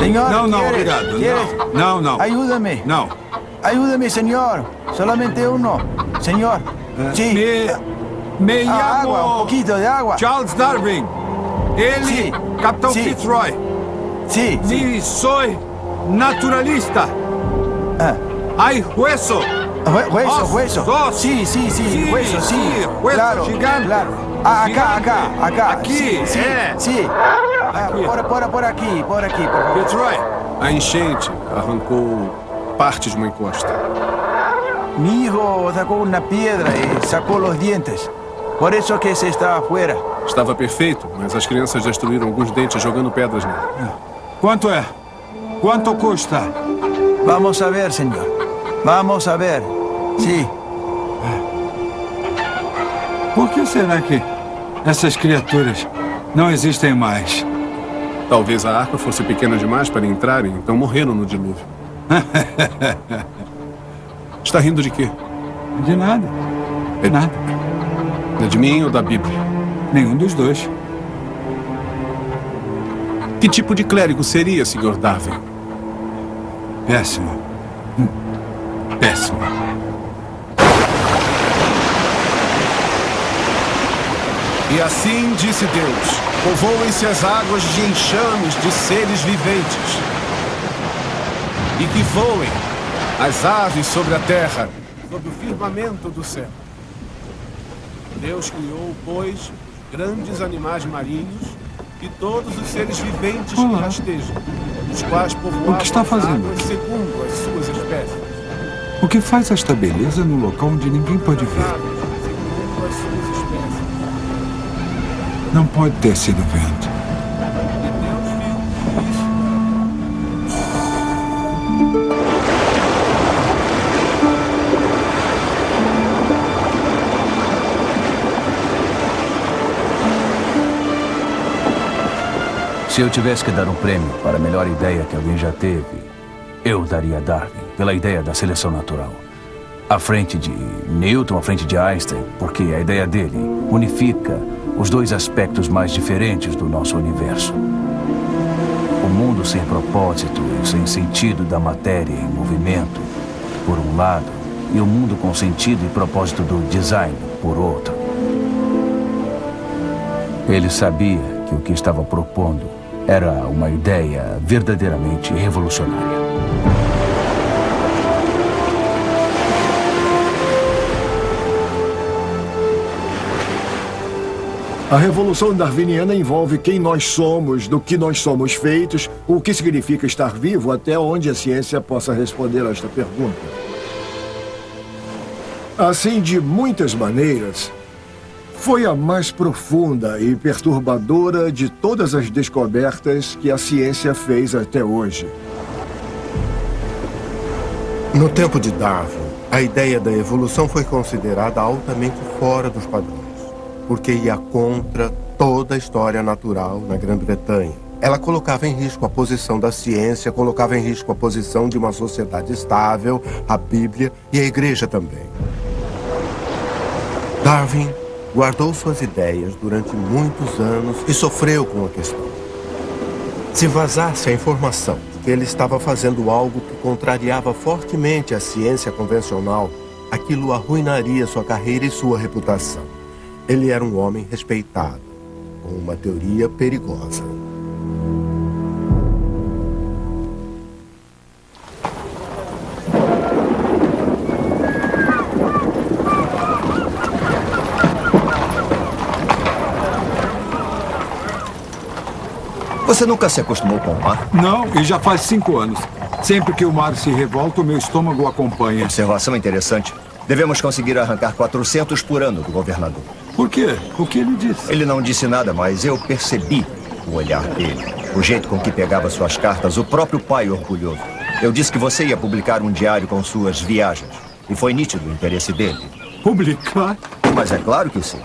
Senhor, Não, não, ¿quieres? obrigado. ¿Quieres? Não, não. Ayúdame. Não. Ayúdame, señor. Solamente uno. Señor. Sí. Me llamo... Agua, un poquito de agua. Charles Darwin. Ele, Sí. Capitão Sí. Fitzroy. Sí, sí. E sou naturalista. Ah. Hay hueso. Hueso, Os- hueso. os- Sí, sí, sí, Sí, hueso, sí. sí, hueso claro, gigante. claro. Ah, acá, Gigante. acá. Aquí, Sí, sí, sí. Ah, Aqui. por aquí, por favor. Fitzroy. A enchente arrancou parte de uma encosta. Mi hijo sacó una piedra y sacó los dientes. Por eso que se está afuera. Estava perfeito, mas as crianças destruíram alguns dentes jogando pedras nele. Quanto é? Quanto custa? Vamos a ver, señor. Vamos a ver. Sí. Por que será que essas criaturas não existem mais? Talvez a arca fosse pequena demais para entrarem, então morreram no dilúvio. Está rindo de quê? De nada. É- Nada. É de mim ou da Bíblia? Nenhum dos dois. Que tipo de clérigo seria, Sr. Darwin? Péssimo. Péssimo. E assim disse Deus: povoem-se as águas de enxames de seres viventes, e que voem as aves sobre a terra, sobre o firmamento do céu. Deus criou, pois, os grandes animais marinhos e todos os seres viventes que Olá. rastejam, os quais povoavam O que está as fazendo? águas segundo as suas espécies. O que faz esta beleza no local onde ninguém pode ver? Aves segundo as suas espécies. Não pode ter sido vento. E Deus viu isso. Se eu tivesse que dar um prêmio para a melhor ideia que alguém já teve, eu daria a Darwin, pela ideia da seleção natural. À frente de Newton, à frente de Einstein, porque a ideia dele unifica os dois aspectos mais diferentes do nosso universo. O mundo sem propósito e sem sentido da matéria em movimento, por um lado, e o mundo com sentido e propósito do design, por outro. Ele sabia que o que estava propondo era uma ideia verdadeiramente revolucionária. A revolução darwiniana envolve quem nós somos, do que nós somos feitos, o que significa estar vivo, até onde a ciência possa responder a esta pergunta. Assim, de muitas maneiras, foi a mais profunda e perturbadora de todas as descobertas que a ciência fez até hoje. No tempo de Darwin, a ideia da evolução foi considerada altamente fora dos padrões, porque ia contra toda a história natural na Grã-Bretanha. Ela colocava em risco a posição da ciência, colocava em risco a posição de uma sociedade estável, a Bíblia e a Igreja também. Darwin guardou suas ideias durante muitos anos e sofreu com a questão. Se vazasse a informação de que ele estava fazendo algo que contrariava fortemente a ciência convencional, aquilo arruinaria sua carreira e sua reputação. Ele era um homem respeitado, com uma teoria perigosa. Você nunca se acostumou com o mar? Não, e já faz 5 anos. Sempre que o mar se revolta, o meu estômago o acompanha. Observação interessante. Devemos conseguir arrancar 400 por ano do governador. Por quê? O que ele disse? Ele não disse nada, mas eu percebi o olhar dele. O jeito com que pegava suas cartas, o próprio pai orgulhoso. Eu disse que você ia publicar um diário com suas viagens. E foi nítido o interesse dele. Publicar? Mas é claro que sim.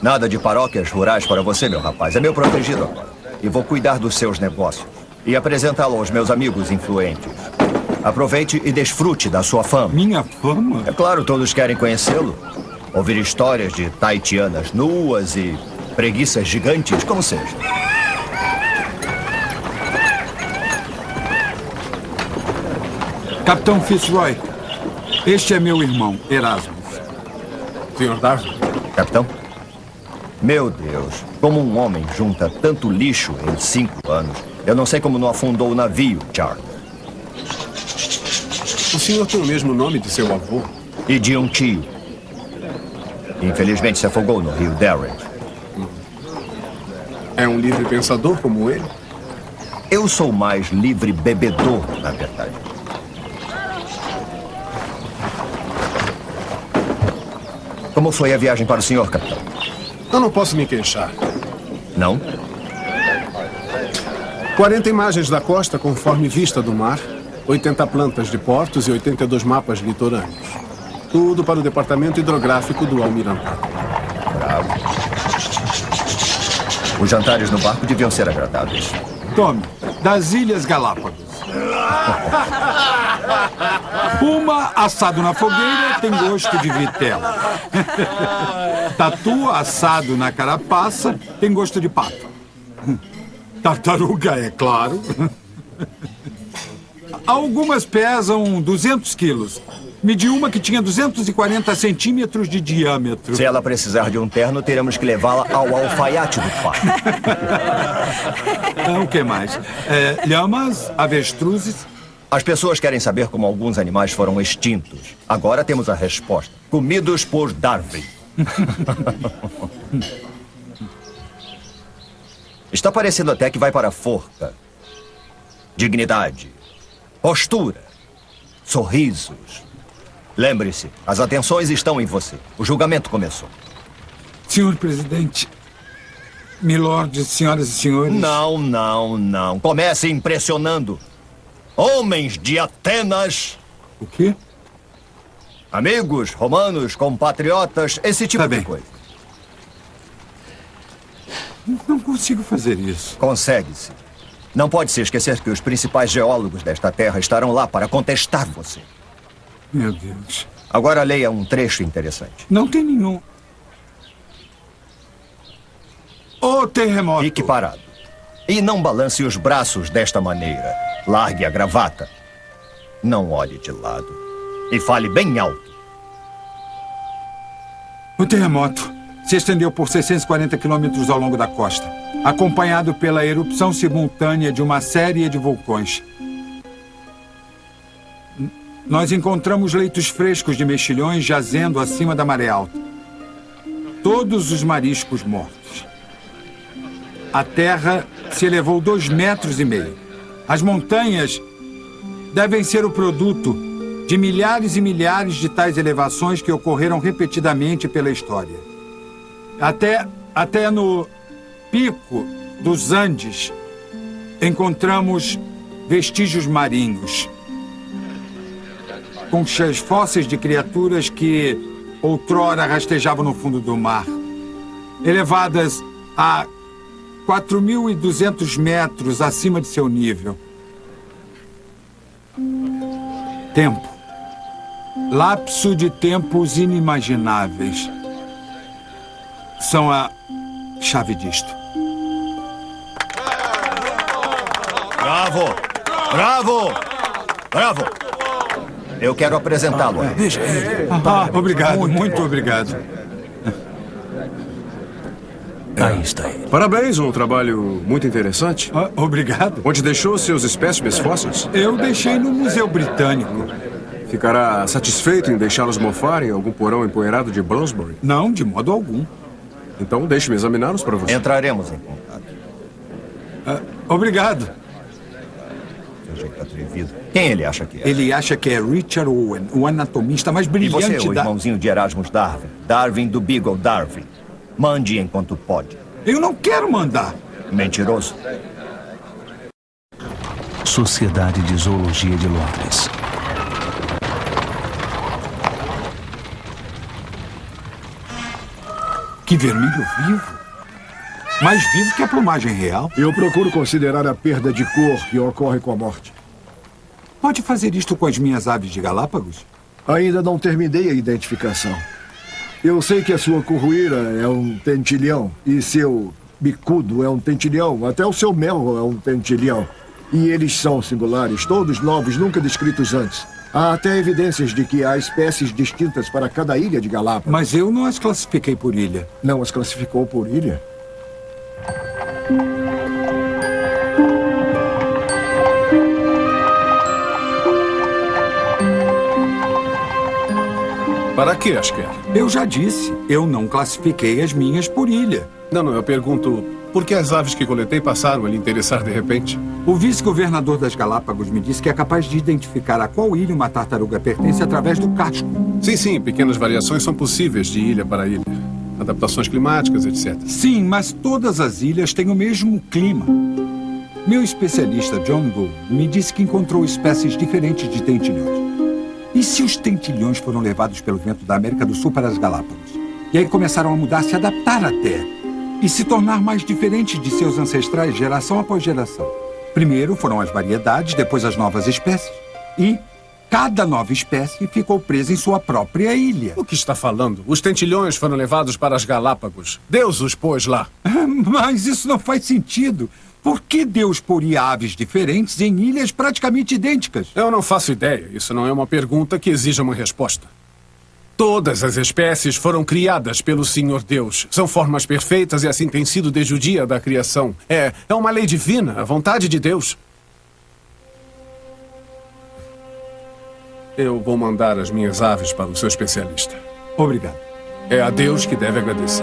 Nada de paróquias rurais para você, meu rapaz. É meu protegido agora. E vou cuidar dos seus negócios. E apresentá-lo aos meus amigos influentes. Aproveite e desfrute da sua fama. Minha fama? É claro, todos querem conhecê-lo. Ouvir histórias de taitianas nuas e preguiças gigantes, como seja. Capitão Fitzroy, este é meu irmão, Erasmus. Sr. Darwin. Capitão? Meu Deus, como um homem junta tanto lixo em 5 anos. Eu não sei como não afundou o navio, Charles. O senhor tem o mesmo nome de seu avô? E de um tio. Infelizmente se afogou no rio Darren. É um livre pensador como ele? Eu sou mais livre bebedor, na verdade. Como foi a viagem para o senhor, capitão? Eu não posso me queixar. Não? 40 imagens da costa conforme vista do mar, 80 plantas de portos e 82 mapas litorâneos. Tudo para o departamento hidrográfico do Almirantado. Bravo. Os jantares no barco deviam ser agradáveis. Tome, das Ilhas Galápagos. Puma assado na fogueira tem gosto de vitela. Tatu assado na carapaça tem gosto de pato. Tartaruga, é claro. Algumas pesam 200 quilos. Medi uma que tinha 240 centímetros de diâmetro. Se ela precisar de um terno, teremos que levá-la ao alfaiate do pai. O que mais? Lhamas, avestruzes. As pessoas querem saber como alguns animais foram extintos. Agora temos a resposta. Comidos por Darwin. Está parecendo até que vai para a forca. Dignidade. Postura. Sorrisos. Lembre-se, as atenções estão em você. O julgamento começou. Senhor presidente, milord, senhoras e senhores... Não, não, não. Comece impressionando. Homens de Atenas. O quê? Amigos, romanos, compatriotas, esse tipo de coisa. Não consigo fazer isso. Consegue-se. Não pode se esquecer que os principais geólogos desta terra estarão lá para contestar você. Meu Deus. Agora leia um trecho interessante. Não tem nenhum. O terremoto. Fique parado. E não balance os braços desta maneira. Largue a gravata. Não olhe de lado. E fale bem alto. O terremoto se estendeu por 640 quilômetros ao longo da costa, acompanhado pela erupção simultânea de uma série de vulcões. Nós encontramos leitos frescos de mexilhões jazendo acima da maré alta. Todos os mariscos mortos. A terra se elevou 2,5 metros. As montanhas devem ser o produto de milhares e milhares de tais elevações que ocorreram repetidamente pela história. Até no pico dos Andes, encontramos vestígios marinhos. Conchas fósseis de criaturas que outrora rastejavam no fundo do mar, elevadas a 4.200 metros acima de seu nível. Tempo. Lapso de tempos inimagináveis. São a chave disto. Bravo! Bravo! Bravo! Eu quero apresentá-lo. Obrigado, muito obrigado. Aí está ele. Parabéns, um trabalho muito interessante. Obrigado. Onde deixou seus espécimes fósseis? Eu deixei no Museu Britânico. Ficará satisfeito em deixá-los mofar em algum porão empoeirado de Bloomsbury? Não, de modo algum. Então deixe-me examiná-los para você. Entraremos em contato. Obrigado. Seu jeito atrevido. Quem ele acha que é? Ele acha que é Richard Owen, o anatomista mais E brilhante você, o irmãozinho de Erasmus Darwin. Darwin do Beagle Darwin. Mande enquanto pode. Eu não quero mandar. Mentiroso. Sociedade de Zoologia de Londres. Que vermelho vivo. Mais vivo que a plumagem real. Eu procuro considerar a perda de cor que ocorre com a morte. Pode fazer isto com as minhas aves de Galápagos? Ainda não terminei a identificação. Eu sei que a sua curruíra é um tentilhão e seu bicudo é um tentilhão. Até o seu mel é um tentilhão. E eles são singulares, todos novos, nunca descritos antes. Há até evidências de que há espécies distintas para cada ilha de Galápagos. Mas eu não as classifiquei por ilha. Não as classificou por ilha? Para que as quer? Eu já disse, eu não classifiquei as minhas por ilha. Não, eu pergunto, por que as aves que coletei passaram a lhe interessar de repente? O vice-governador das Galápagos me disse que é capaz de identificar a qual ilha uma tartaruga pertence através do casco. Sim, pequenas variações são possíveis de ilha para ilha. Adaptações climáticas, etc. Sim, mas todas as ilhas têm o mesmo clima. Meu especialista, John Gould, me disse que encontrou espécies diferentes de tentilhões. E se os tentilhões foram levados pelo vento da América do Sul para as Galápagos? E aí começaram a mudar, se adaptar à Terra e se tornar mais diferentes de seus ancestrais geração após geração. Primeiro foram as variedades, depois as novas espécies. E cada nova espécie ficou presa em sua própria ilha. O que está falando? Os tentilhões foram levados para as Galápagos. Deus os pôs lá. Mas isso não faz sentido. Por que Deus poria aves diferentes em ilhas praticamente idênticas? Eu não faço ideia. Isso não é uma pergunta que exija uma resposta. Todas as espécies foram criadas pelo Senhor Deus. São formas perfeitas e assim tem sido desde o dia da criação. É uma lei divina, a vontade de Deus. Eu vou mandar as minhas aves para o seu especialista. Obrigado. É a Deus que deve agradecer.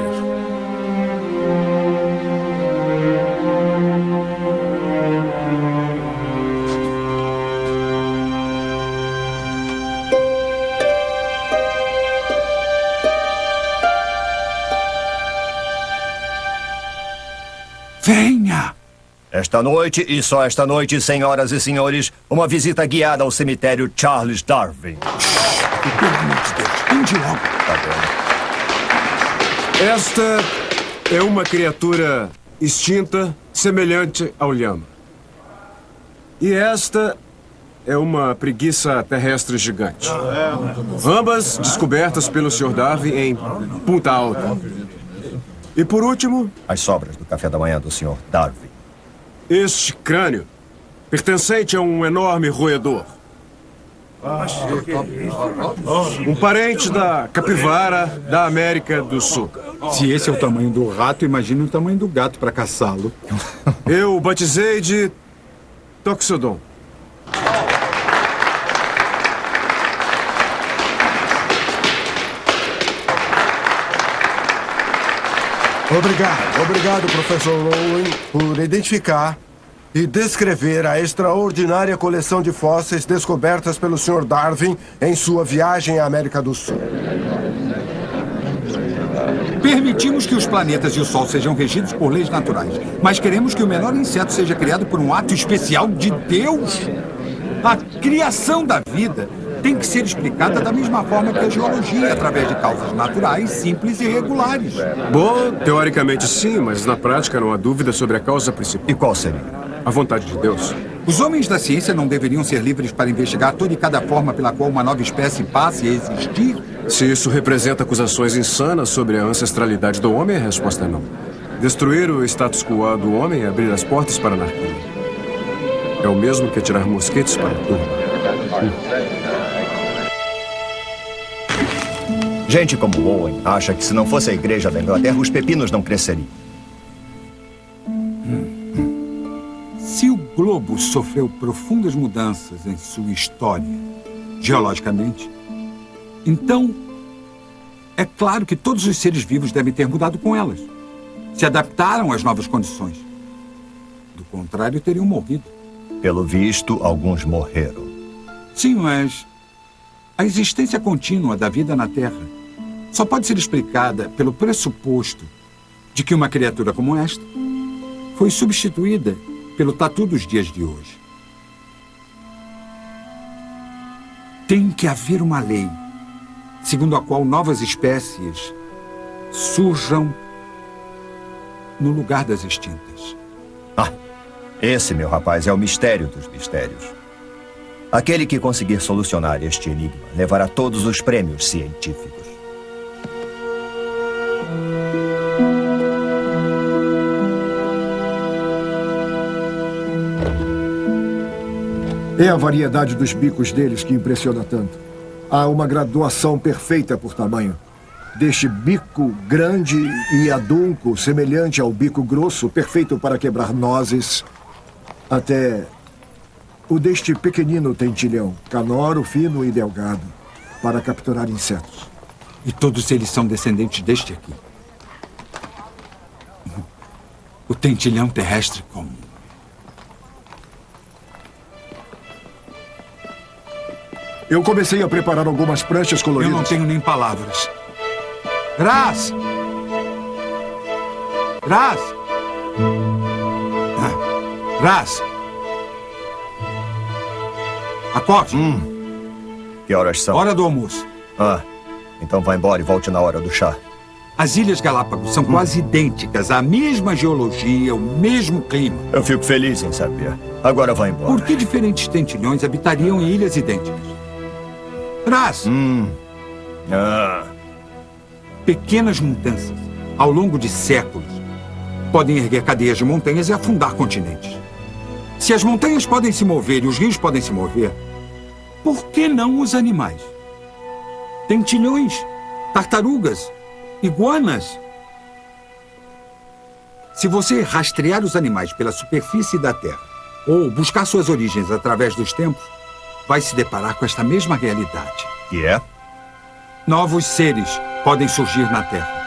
Venha! Esta noite, e só esta noite, senhoras e senhores, uma visita guiada ao cemitério Charles Darwin. Pelo amor de Deus, ande logo. Tá bom. Esta é uma criatura extinta, semelhante ao lhama. E esta é uma preguiça terrestre gigante. Ambas descobertas pelo Sr. Darwin em Punta Alta. E por último, As sobras do café da manhã do Sr. Darwin. este crânio, pertencente a um enorme roedor. Um parente da capivara da América do Sul. Se esse é o tamanho do rato, imagine o tamanho do gato para caçá-lo. Eu o batizei de Toxodon. Obrigado, professor Rowling, por identificar e descrever a extraordinária coleção de fósseis descobertas pelo Sr. Darwin em sua viagem à América do Sul. Permitimos que os planetas e o Sol sejam regidos por leis naturais, mas queremos que o menor inseto seja criado por um ato especial de Deus. A criação da vida tem que ser explicada da mesma forma que a geologia, através de causas naturais, simples e regulares. Bom, teoricamente sim, mas na prática não há dúvida sobre a causa principal. E qual seria? A vontade de Deus. Os homens da ciência não deveriam ser livres para investigar toda e cada forma pela qual uma nova espécie passe a existir? Se isso representa acusações insanas sobre a ancestralidade do homem, a resposta é não. Destruir o status quo do homem é abrir as portas para a anarquia. É o mesmo que atirar mosquetes para a turma. Gente como Owen acha que se não fosse a igreja da Inglaterra, os pepinos não cresceriam. Se o globo sofreu profundas mudanças em sua história, geologicamente, então é claro que todos os seres vivos devem ter mudado com elas. Se adaptaram às novas condições. Do contrário, teriam morrido. Pelo visto, alguns morreram. Sim, mas a existência contínua da vida na Terra só pode ser explicada pelo pressuposto de que uma criatura como esta foi substituída pelo tatu dos dias de hoje. Tem que haver uma lei segundo a qual novas espécies surjam no lugar das extintas. Esse, meu rapaz, é o mistério dos mistérios. Aquele que conseguir solucionar este enigma levará todos os prêmios científicos. É a variedade dos bicos deles que impressiona tanto. Há uma graduação perfeita por tamanho. Deste bico grande e adunco, semelhante ao bico grosso, perfeito para quebrar nozes, até o deste pequenino tentilhão, canoro, fino e delgado, para capturar insetos. E todos eles são descendentes deste aqui. O tentilhão terrestre comum. Eu comecei a preparar algumas pranchas coloridas. Eu não tenho nem palavras. Raz! Raz! Raz! Acorde. Que horas são? Hora do almoço. Então vá embora e volte na hora do chá. As Ilhas Galápagos são quase idênticas, a mesma geologia, o mesmo clima. Eu fico feliz em saber. Agora vá embora. Por que diferentes tentilhões habitariam em ilhas idênticas? Raz! Pequenas mudanças, ao longo de séculos, podem erguer cadeias de montanhas e afundar continentes. Se as montanhas podem se mover e os rios podem se mover, por que não os animais? Tentilhões, tartarugas, iguanas. Se você rastrear os animais pela superfície da Terra ou buscar suas origens através dos tempos, vai se deparar com esta mesma realidade. Que é? Novos seres podem surgir na Terra.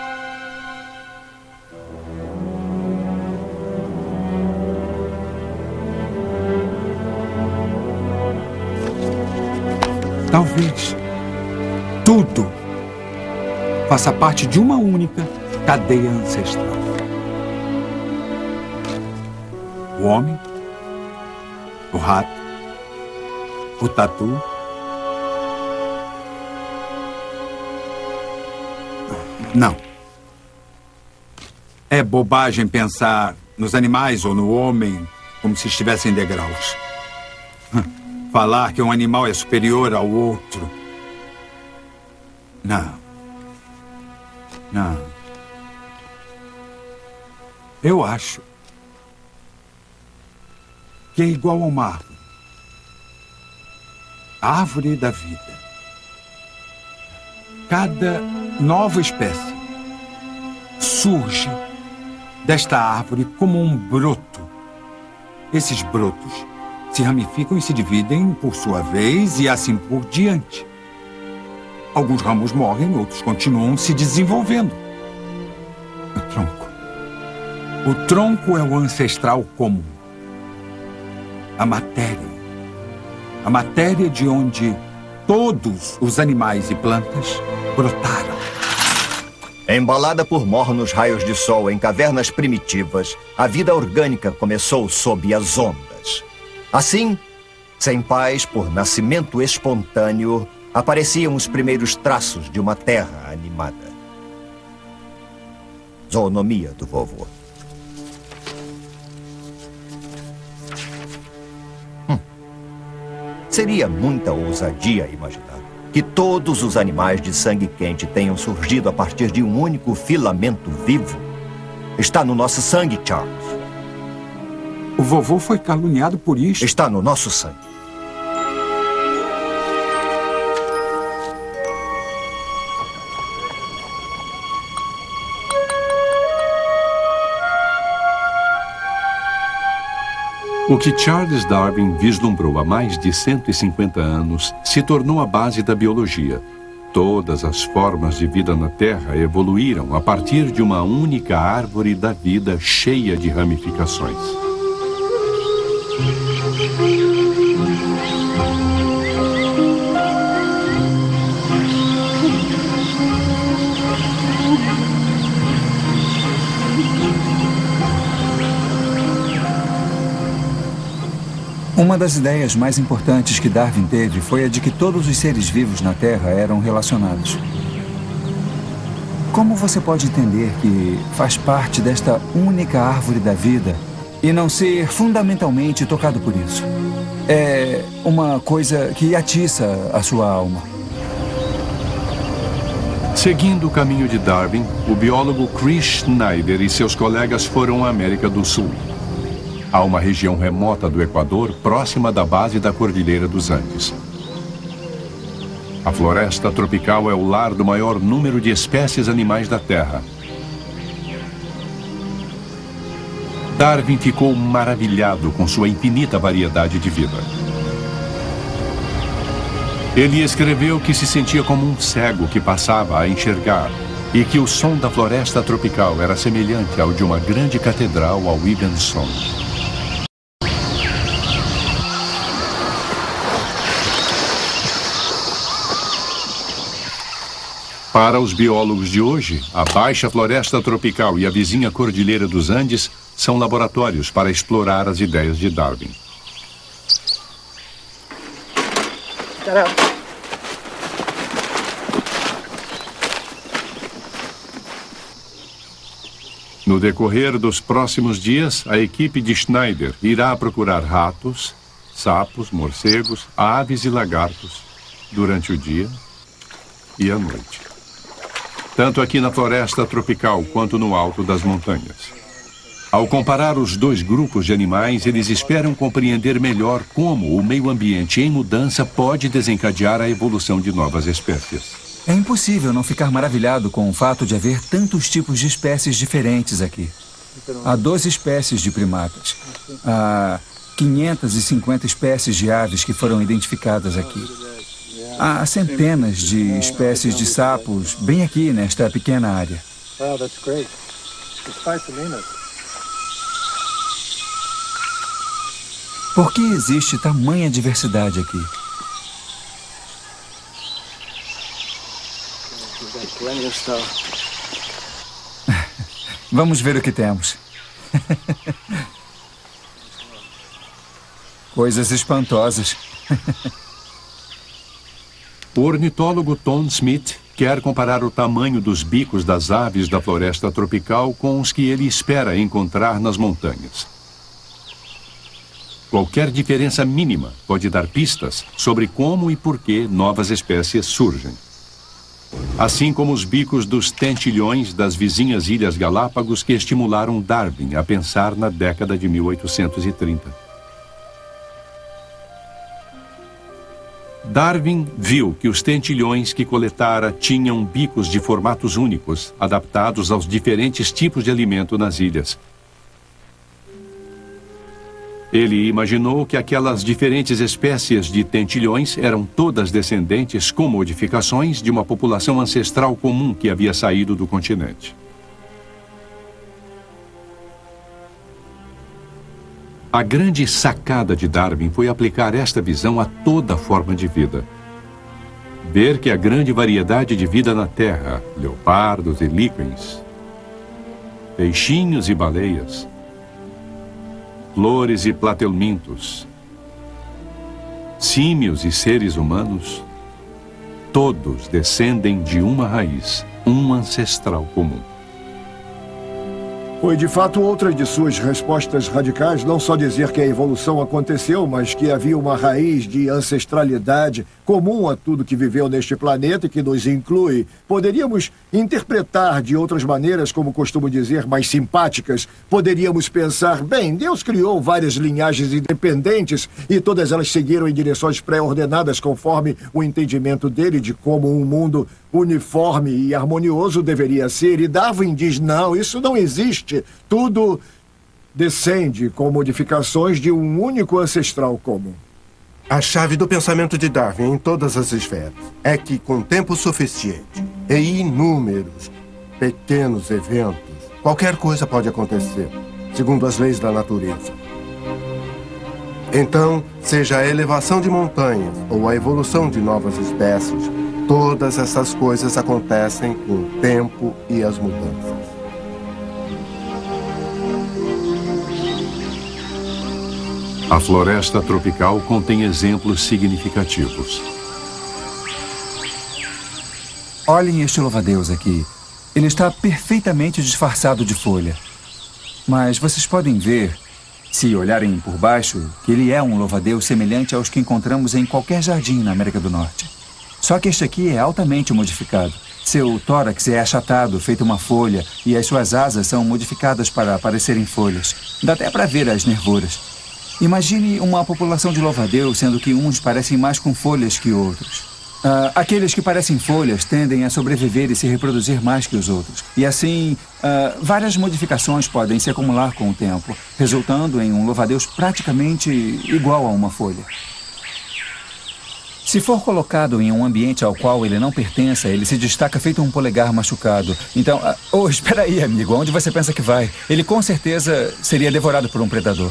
Talvez tudo faça parte de uma única cadeia ancestral. O homem, o rato, o tatu, não. É bobagem pensar nos animais ou no homem como se estivessem em degraus. Falar que um animal é superior ao outro. Não. Não. Eu acho que é igual a uma árvore. A árvore da vida. Cada nova espécie surge desta árvore como um broto. Esses brotos se ramificam e se dividem por sua vez e assim por diante. Alguns ramos morrem, outros continuam se desenvolvendo. O tronco. O tronco é o ancestral comum. A matéria. A matéria de onde todos os animais e plantas brotaram. Embalada por mornos raios de sol em cavernas primitivas, a vida orgânica começou sob as ondas. Assim, sem paz por nascimento espontâneo, apareciam os primeiros traços de uma terra animada. Zoonomia do vovô. Seria muita ousadia imaginar que todos os animais de sangue quente tenham surgido a partir de um único filamento vivo. Está no nosso sangue, Charles. O vovô foi caluniado por isso. Está no nosso sangue. O que Charles Darwin vislumbrou há mais de 150 anos se tornou a base da biologia. Todas as formas de vida na Terra evoluíram a partir de uma única árvore da vida cheia de ramificações. Uma das ideias mais importantes que Darwin teve foi a de que todos os seres vivos na Terra eram relacionados. Como você pode entender que faz parte desta única árvore da vida e não ser fundamentalmente tocado por isso? É uma coisa que atiça a sua alma. Seguindo o caminho de Darwin, o biólogo Chris Schneider e seus colegas foram à América do Sul. a uma região remota do Equador, próxima da base da Cordilheira dos Andes. A floresta tropical é o lar do maior número de espécies animais da Terra. Darwin ficou maravilhado com sua infinita variedade de vida. Ele escreveu que se sentia como um cego que passava a enxergar e que o som da floresta tropical era semelhante ao de uma grande catedral ao Williamson. Para os biólogos de hoje, a Baixa Floresta Tropical e a vizinha Cordilheira dos Andes são laboratórios para explorar as ideias de Darwin. No decorrer dos próximos dias, a equipe de Schneider irá procurar ratos, sapos, morcegos, aves e lagartos durante o dia e a noite. Tanto aqui na floresta tropical quanto no alto das montanhas. Ao comparar os dois grupos de animais, eles esperam compreender melhor como o meio ambiente em mudança pode desencadear a evolução de novas espécies. É impossível não ficar maravilhado com o fato de haver tantos tipos de espécies diferentes aqui. Há 12 espécies de primatas. Há 550 espécies de aves que foram identificadas aqui. Há centenas de espécies de sapos bem aqui nesta pequena área. Por que existe tamanha diversidade aqui? Vamos ver o que temos. Coisas espantosas. O ornitólogo Tom Smith quer comparar o tamanho dos bicos das aves da floresta tropical com os que ele espera encontrar nas montanhas. Qualquer diferença mínima pode dar pistas sobre como e por que novas espécies surgem. Assim como os bicos dos tentilhões das vizinhas Ilhas Galápagos que estimularam Darwin a pensar na década de 1830. Darwin viu que os tentilhões que coletara tinham bicos de formatos únicos, adaptados aos diferentes tipos de alimento nas ilhas. Ele imaginou que aquelas diferentes espécies de tentilhões eram todas descendentes com modificações de uma população ancestral comum que havia saído do continente. A grande sacada de Darwin foi aplicar esta visão a toda forma de vida. Ver que a grande variedade de vida na Terra, leopardos e líquens, peixinhos e baleias, flores e platelmintos, símios e seres humanos, todos descendem de uma raiz, um ancestral comum. Foi de fato outra de suas respostas radicais, não só dizer que a evolução aconteceu, mas que havia uma raiz de ancestralidade comum a tudo que viveu neste planeta e que nos inclui. Poderíamos interpretar de outras maneiras, como costumo dizer, mais simpáticas. Poderíamos pensar, bem, Deus criou várias linhagens independentes e todas elas seguiram em direções pré-ordenadas conforme o entendimento dele de como um mundo uniforme e harmonioso deveria ser. E Darwin diz, não, isso não existe. Tudo descende com modificações de um único ancestral comum. A chave do pensamento de Darwin em todas as esferas é que, com tempo suficiente e inúmeros pequenos eventos, qualquer coisa pode acontecer, segundo as leis da natureza. Então, seja a elevação de montanhas ou a evolução de novas espécies, todas essas coisas acontecem com o tempo e as mudanças. A floresta tropical contém exemplos significativos. Olhem este louva-a-Deus aqui. Ele está perfeitamente disfarçado de folha. Mas vocês podem ver, se olharem por baixo, que ele é um louva-a-Deus semelhante aos que encontramos em qualquer jardim na América do Norte. Só que este aqui é altamente modificado. Seu tórax é achatado, feito uma folha, e as suas asas são modificadas para parecerem folhas. Dá até para ver as nervuras. Imagine uma população de louva-a-Deus, sendo que uns parecem mais com folhas que outros. Aqueles que parecem folhas tendem a sobreviver e se reproduzir mais que os outros. E assim, várias modificações podem se acumular com o tempo, resultando em um louva-a-Deus praticamente igual a uma folha. Se for colocado em um ambiente ao qual ele não pertença, ele se destaca feito um polegar machucado. Então, espera aí, amigo, onde você pensa que vai? Ele com certeza seria devorado por um predador.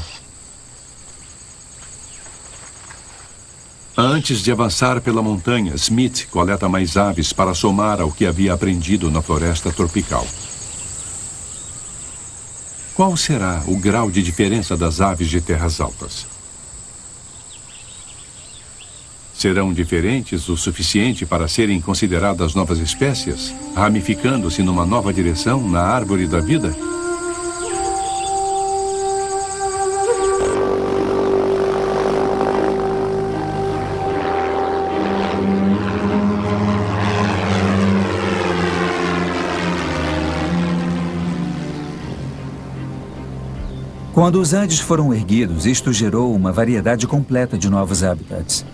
Antes de avançar pela montanha, Smith coleta mais aves para somar ao que havia aprendido na floresta tropical. Qual será o grau de diferença das aves de terras altas? Serão diferentes o suficiente para serem consideradas novas espécies, ramificando-se numa nova direção na árvore da vida? Quando os Andes foram erguidos, isto gerou uma variedade completa de novos habitats.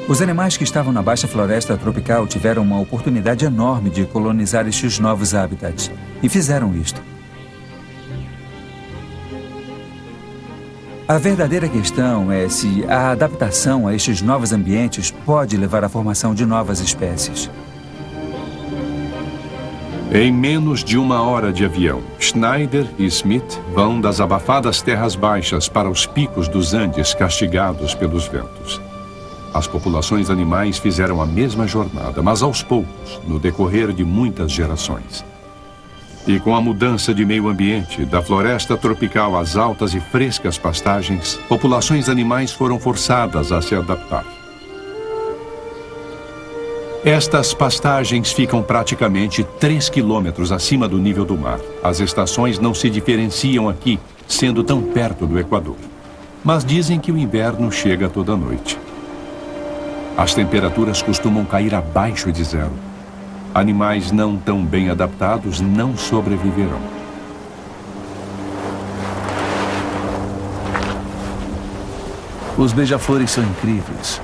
Os animais que estavam na baixa floresta tropical tiveram uma oportunidade enorme de colonizar estes novos habitats. E fizeram isto. A verdadeira questão é se a adaptação a estes novos ambientes pode levar à formação de novas espécies. Em menos de 1 hora de avião, Schneider e Smith vão das abafadas terras baixas para os picos dos Andes castigados pelos ventos. As populações animais fizeram a mesma jornada, mas aos poucos, no decorrer de muitas gerações. E com a mudança de meio ambiente, da floresta tropical às altas e frescas pastagens, populações animais foram forçadas a se adaptar. Estas pastagens ficam praticamente 3 quilômetros acima do nível do mar. As estações não se diferenciam aqui, sendo tão perto do Equador. Mas dizem que o inverno chega toda noite. As temperaturas costumam cair abaixo de zero. Animais não tão bem adaptados não sobreviverão. Os beija-flores são incríveis.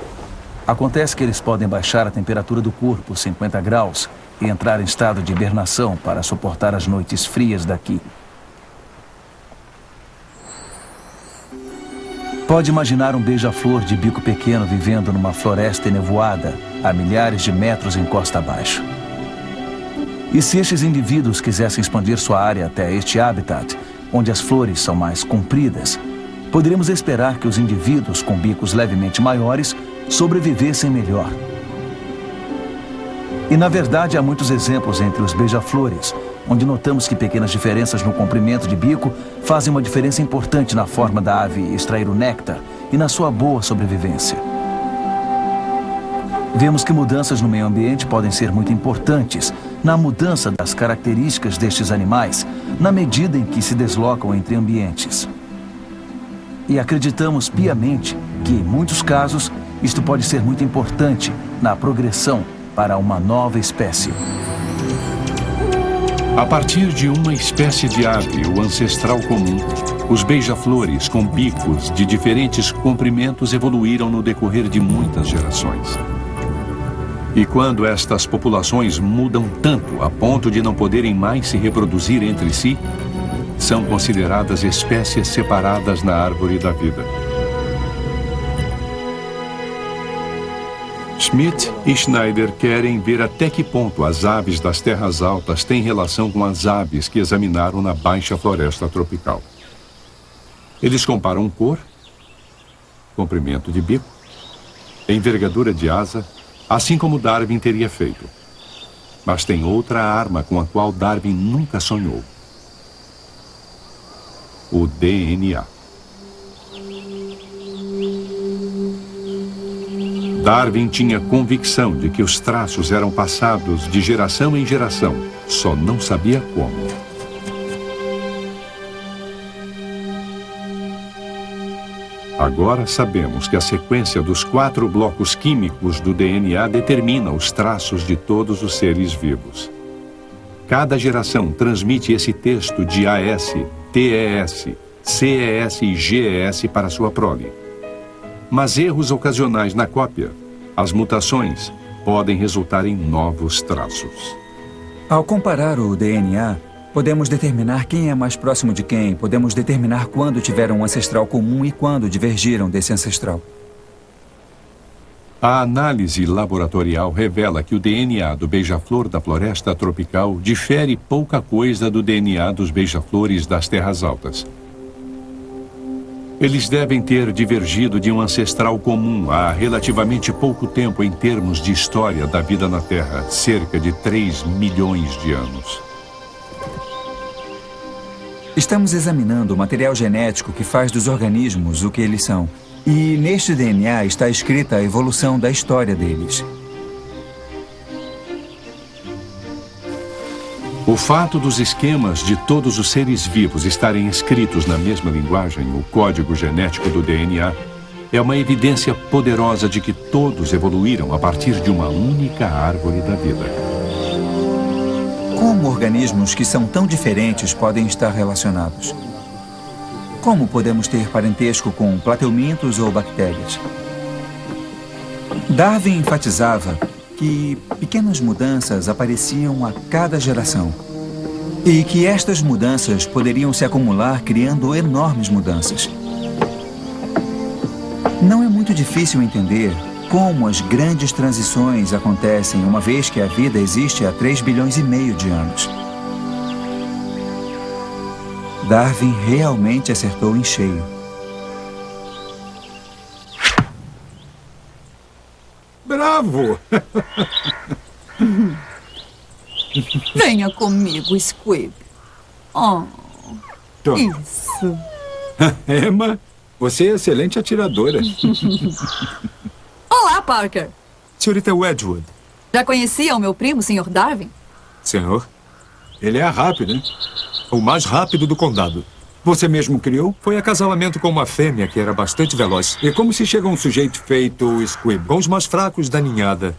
Acontece que eles podem baixar a temperatura do corpo 50 graus e entrar em estado de hibernação para suportar as noites frias daqui. Pode imaginar um beija-flor de bico pequeno vivendo numa floresta enevoada a milhares de metros em costa abaixo. E se estes indivíduos quisessem expandir sua área até este habitat, onde as flores são mais compridas, poderíamos esperar que os indivíduos com bicos levemente maiores sobrevivessem melhor. E na verdade há muitos exemplos entre os beija-flores, onde notamos que pequenas diferenças no comprimento de bico fazem uma diferença importante na forma da ave extrair o néctar e na sua boa sobrevivência. Vemos que mudanças no meio ambiente podem ser muito importantes na mudança das características destes animais, na medida em que se deslocam entre ambientes. E acreditamos piamente que, em muitos casos, isto pode ser muito importante na progressão para uma nova espécie. A partir de uma espécie de ave, o ancestral comum, os beija-flores com bicos de diferentes comprimentos evoluíram no decorrer de muitas gerações. E quando estas populações mudam tanto a ponto de não poderem mais se reproduzir entre si, são consideradas espécies separadas na árvore da vida. Smith e Schneider querem ver até que ponto as aves das terras altas têm relação com as aves que examinaram na baixa floresta tropical. Eles comparam cor, comprimento de bico, envergadura de asa, assim como Darwin teria feito. Mas tem outra arma com a qual Darwin nunca sonhou: o DNA. Darwin tinha convicção de que os traços eram passados de geração em geração, só não sabia como. Agora sabemos que a sequência dos 4 blocos químicos do DNA determina os traços de todos os seres vivos. Cada geração transmite esse texto de AS, TES, CES e GES para sua prole. Mas erros ocasionais na cópia, as mutações, podem resultar em novos traços. Ao comparar o DNA, podemos determinar quem é mais próximo de quem, podemos determinar quando tiveram um ancestral comum e quando divergiram desse ancestral. A análise laboratorial revela que o DNA do beija-flor da floresta tropical difere pouca coisa do DNA dos beija-flores das terras altas. Eles devem ter divergido de um ancestral comum há relativamente pouco tempo em termos de história da vida na Terra, cerca de 3 milhões de anos. Estamos examinando o material genético que faz dos organismos o que eles são. E neste DNA está escrita a evolução da história deles. O fato dos esquemas de todos os seres vivos estarem escritos na mesma linguagem, o código genético do DNA, é uma evidência poderosa de que todos evoluíram a partir de uma única árvore da vida. Como organismos que são tão diferentes podem estar relacionados? Como podemos ter parentesco com plateumintos ou bactérias? Darwin enfatizava que pequenas mudanças apareciam a cada geração e que estas mudanças poderiam se acumular criando enormes mudanças. Não é muito difícil entender como as grandes transições acontecem uma vez que a vida existe há 3,5 bilhões de anos. Darwin realmente acertou em cheio. Bravo! Venha comigo, Squib. Oh, Toma. isso. Emma, você é excelente atiradora. Olá, Parker. Senhorita Wedgwood. Já conhecia o meu primo, Sr. Darwin? Senhor? Ele é rápido, hein? O mais rápido do condado. Você mesmo criou? Foi acasalamento com uma fêmea que era bastante veloz. E como se chega a um sujeito feito Squib? Com os mais fracos da ninhada.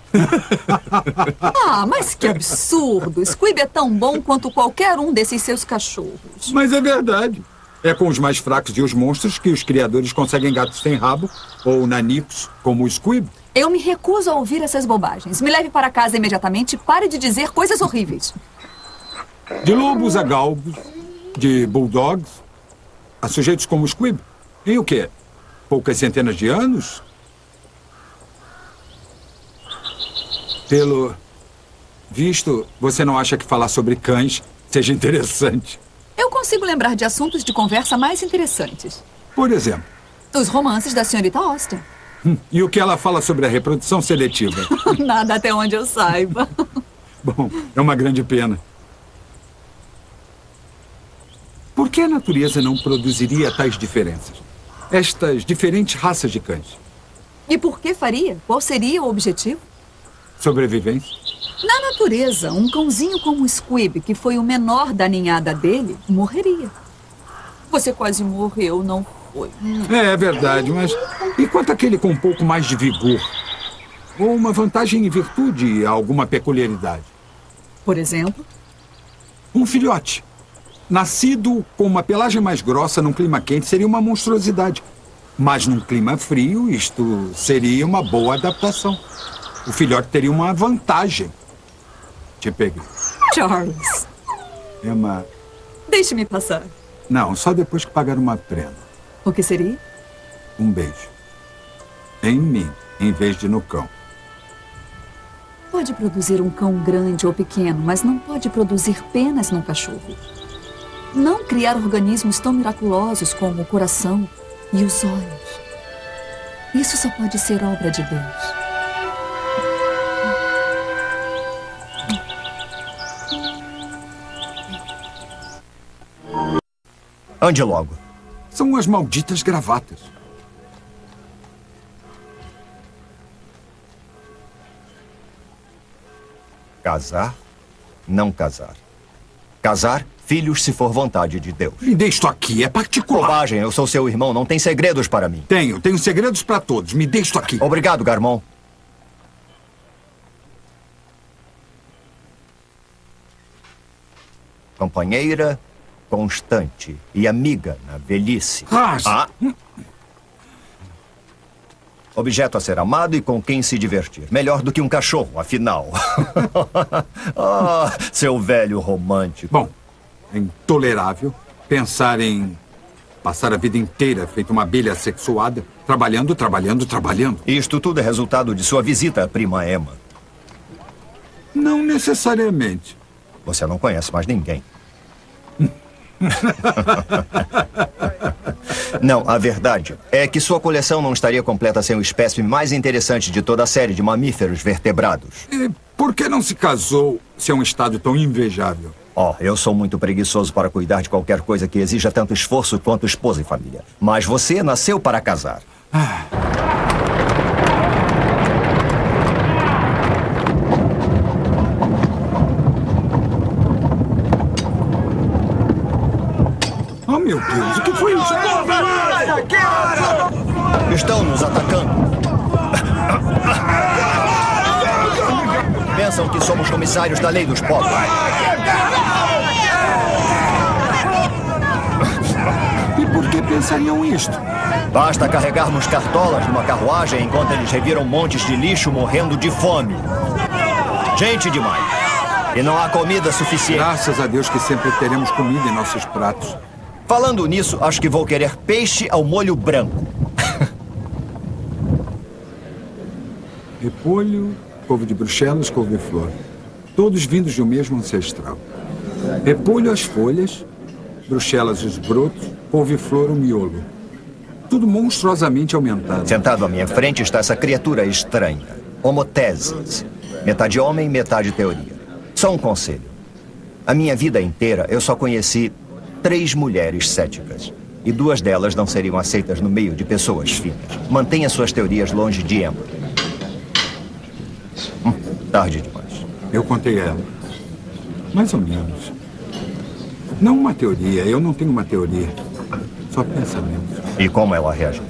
Ah, mas que absurdo. Squib é tão bom quanto qualquer um desses seus cachorros. Mas é verdade. É com os mais fracos e os monstros que os criadores conseguem gatos sem rabo ou nanicos como o Squib. Eu me recuso a ouvir essas bobagens. Me leve para casa imediatamente e pare de dizer coisas horríveis. De lobos a galgos, de bulldogs a sujeitos como o Squib. Em o quê? Poucas centenas de anos? Pelo visto, você não acha que falar sobre cães seja interessante? Eu consigo lembrar de assuntos de conversa mais interessantes. Por exemplo? Os romances da senhorita Austen. E o que ela fala sobre a reprodução seletiva? Nada até onde eu saiba. Bom, é uma grande pena. Por que a natureza não produziria tais diferenças? Estas diferentes raças de cães? E por que faria? Qual seria o objetivo? Sobrevivência? Na natureza, um cãozinho como o Squib, que foi o menor da ninhada dele, morreria. Você quase morreu, não foi? É verdade, mas e quanto aquele com um pouco mais de vigor? Ou uma vantagem em virtude a alguma peculiaridade? Por exemplo? Um filhote. Nascido com uma pelagem mais grossa num clima quente seria uma monstruosidade. Mas num clima frio, isto seria uma boa adaptação. O filhote teria uma vantagem. Te peguei. Charles. Emma... Deixe-me passar. Não, só depois que pagar uma prenda. O que seria? Um beijo. Em mim, em vez de no cão. Pode produzir um cão grande ou pequeno, mas não pode produzir penas num cachorro. Não criar organismos tão miraculosos como o coração e os olhos. Isso só pode ser obra de Deus. Ande logo. São as malditas gravatas. Casar, não casar. Casar, filhos se for vontade de Deus. Me dê isto aqui, é particular. Bobagem, eu sou seu irmão, não tem segredos para mim. Tenho segredos para todos. Me dê isto aqui. Obrigado, Garmon. Companheira constante e amiga na velhice. Objeto a ser amado e com quem se divertir. Melhor do que um cachorro, afinal. Seu velho romântico. Bom, é intolerável pensar em passar a vida inteira feito uma abelha sexuada, trabalhando. Isto tudo é resultado de sua visita à prima Emma. Não necessariamente. Você não conhece mais ninguém. Não, a verdade é que sua coleção não estaria completa sem o espécime mais interessante de toda a série de mamíferos vertebrados. E por que não se casou se é um estado tão invejável? Eu sou muito preguiçoso para cuidar de qualquer coisa que exija tanto esforço quanto esposa e família. Mas você nasceu para casar. Oh, meu Deus, o que foi isso? Estão nos atacando. Pensam que somos comissários da lei dos povos. E por que pensariam isto? Basta carregarmos cartolas numa carruagem enquanto eles reviram montes de lixo morrendo de fome. Gente demais. E não há comida suficiente. Graças a Deus que sempre teremos comida em nossos pratos. Falando nisso, acho que vou querer peixe ao molho branco. Repolho, couve de Bruxelas, couve-flor. Todos vindos de um mesmo ancestral. Repolho as folhas, Bruxelas os brotos, couve-flor o miolo. Tudo monstruosamente aumentado. Sentado à minha frente está essa criatura estranha. Homoteses. Metade homem, metade teoria. Só um conselho. A minha vida inteira eu só conheci 3 mulheres céticas. E 2 delas não seriam aceitas no meio de pessoas finas. Mantenha suas teorias longe de Emma. Tarde demais. Eu contei a ela. Mais ou menos. Não uma teoria. Eu não tenho uma teoria. Só pensamentos. E como ela reagiu?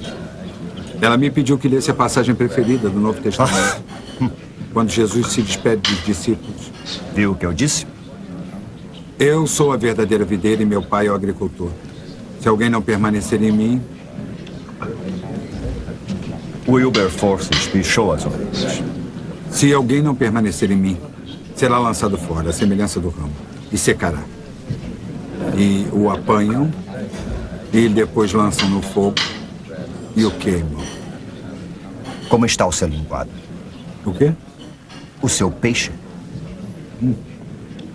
Ela me pediu que lesse a passagem preferida do Novo Testamento. Quando Jesus se despede dos discípulos. Viu o que eu disse? Eu sou a verdadeira videira e meu pai é o agricultor. Se alguém não permanecer em mim... Wilberforce espichou as orelhas. Se alguém não permanecer em mim, será lançado fora, à semelhança do ramo, e secará. E o apanham, e depois lançam no fogo, e o queimam. Como está o seu linguado? O quê? O seu peixe?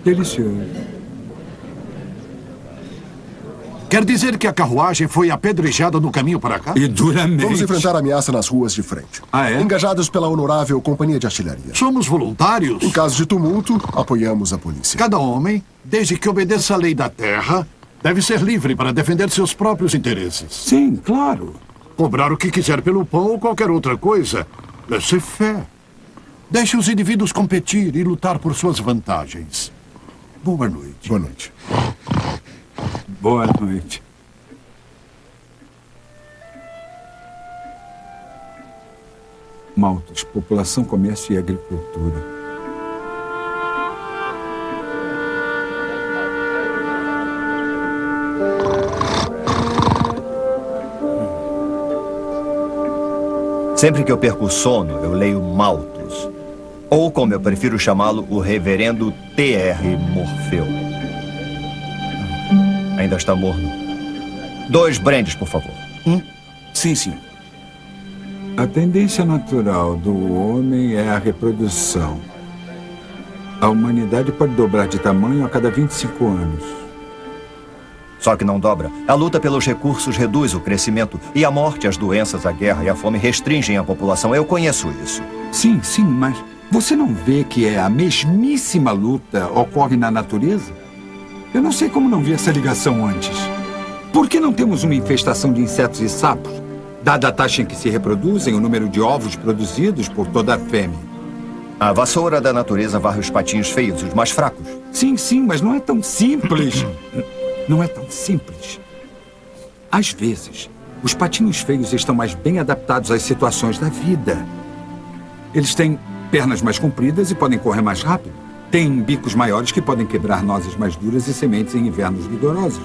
Delicioso. Quer dizer que a carruagem foi apedrejada no caminho para cá? E duramente. Vamos enfrentar a ameaça nas ruas de frente. Engajados pela honorável Companhia de Artilharia. Somos voluntários? Em caso de tumulto, apoiamos a polícia. Cada homem, desde que obedeça à lei da terra, deve ser livre para defender seus próprios interesses. Sim, claro. Cobrar o que quiser pelo pão ou qualquer outra coisa. Laissez faire. Deixe os indivíduos competir e lutar por suas vantagens. Boa noite. Boa noite. Boa noite. Maltas, população, comércio e agricultura. Sempre que eu perco o sono, eu leio Malthus. Ou, como eu prefiro chamá-lo, o reverendo T.R. Morfeu. Ainda está morno. 2 brandes, por favor. Sim, sim. A tendência natural do homem é a reprodução. A humanidade pode dobrar de tamanho a cada 25 anos. Só que não dobra. A luta pelos recursos reduz o crescimento. E a morte, as doenças, a guerra e a fome restringem a população. Eu conheço isso. Sim, sim, mas você não vê que a mesmíssima luta ocorre na natureza? Eu não sei como não vi essa ligação antes. Por que não temos uma infestação de insetos e sapos? Dada a taxa em que se reproduzem, o número de ovos produzidos por toda a fêmea. A vassoura da natureza varre os patinhos feios, os mais fracos. Sim, sim, mas não é tão simples. Não é tão simples. Às vezes, os patinhos feios estão mais bem adaptados às situações da vida. Eles têm pernas mais compridas e podem correr mais rápido. Têm bicos maiores que podem quebrar nozes mais duras e sementes em invernos rigorosos.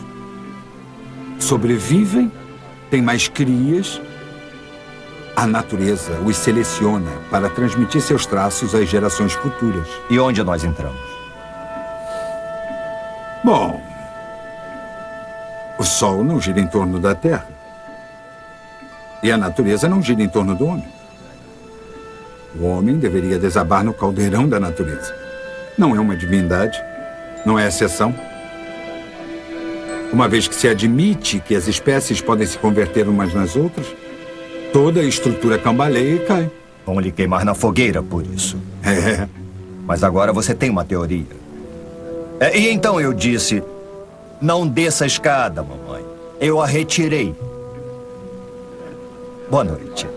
Sobrevivem, têm mais crias. A natureza os seleciona para transmitir seus traços às gerações futuras. E onde nós entramos? Bom, o Sol não gira em torno da Terra. E a natureza não gira em torno do homem. O homem deveria desabar no caldeirão da natureza. Não é uma divindade, não é exceção. Uma vez que se admite que as espécies podem se converter umas nas outras, toda a estrutura cambaleia e cai. Vão lhe queimar na fogueira por isso. É. Mas agora você tem uma teoria. E então eu disse, não desça a escada, mamãe. Eu a retirei. Boa noite.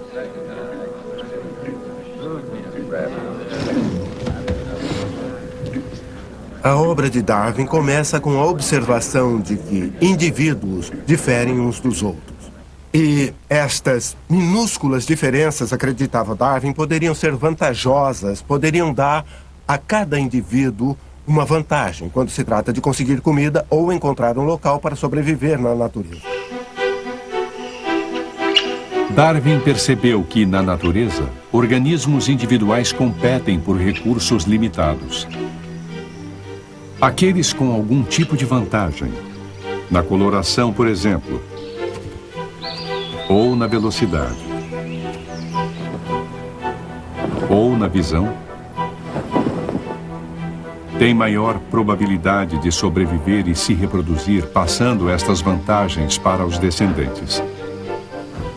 A obra de Darwin começa com a observação de que indivíduos diferem uns dos outros. E estas minúsculas diferenças, acreditava Darwin, poderiam ser vantajosas, poderiam dar a cada indivíduo uma vantagem quando se trata de conseguir comida ou encontrar um local para sobreviver na natureza. Darwin percebeu que, na natureza, organismos individuais competem por recursos limitados. Aqueles com algum tipo de vantagem, na coloração, por exemplo, ou na velocidade, ou na visão, tem maior probabilidade de sobreviver e se reproduzir, passando estas vantagens para os descendentes.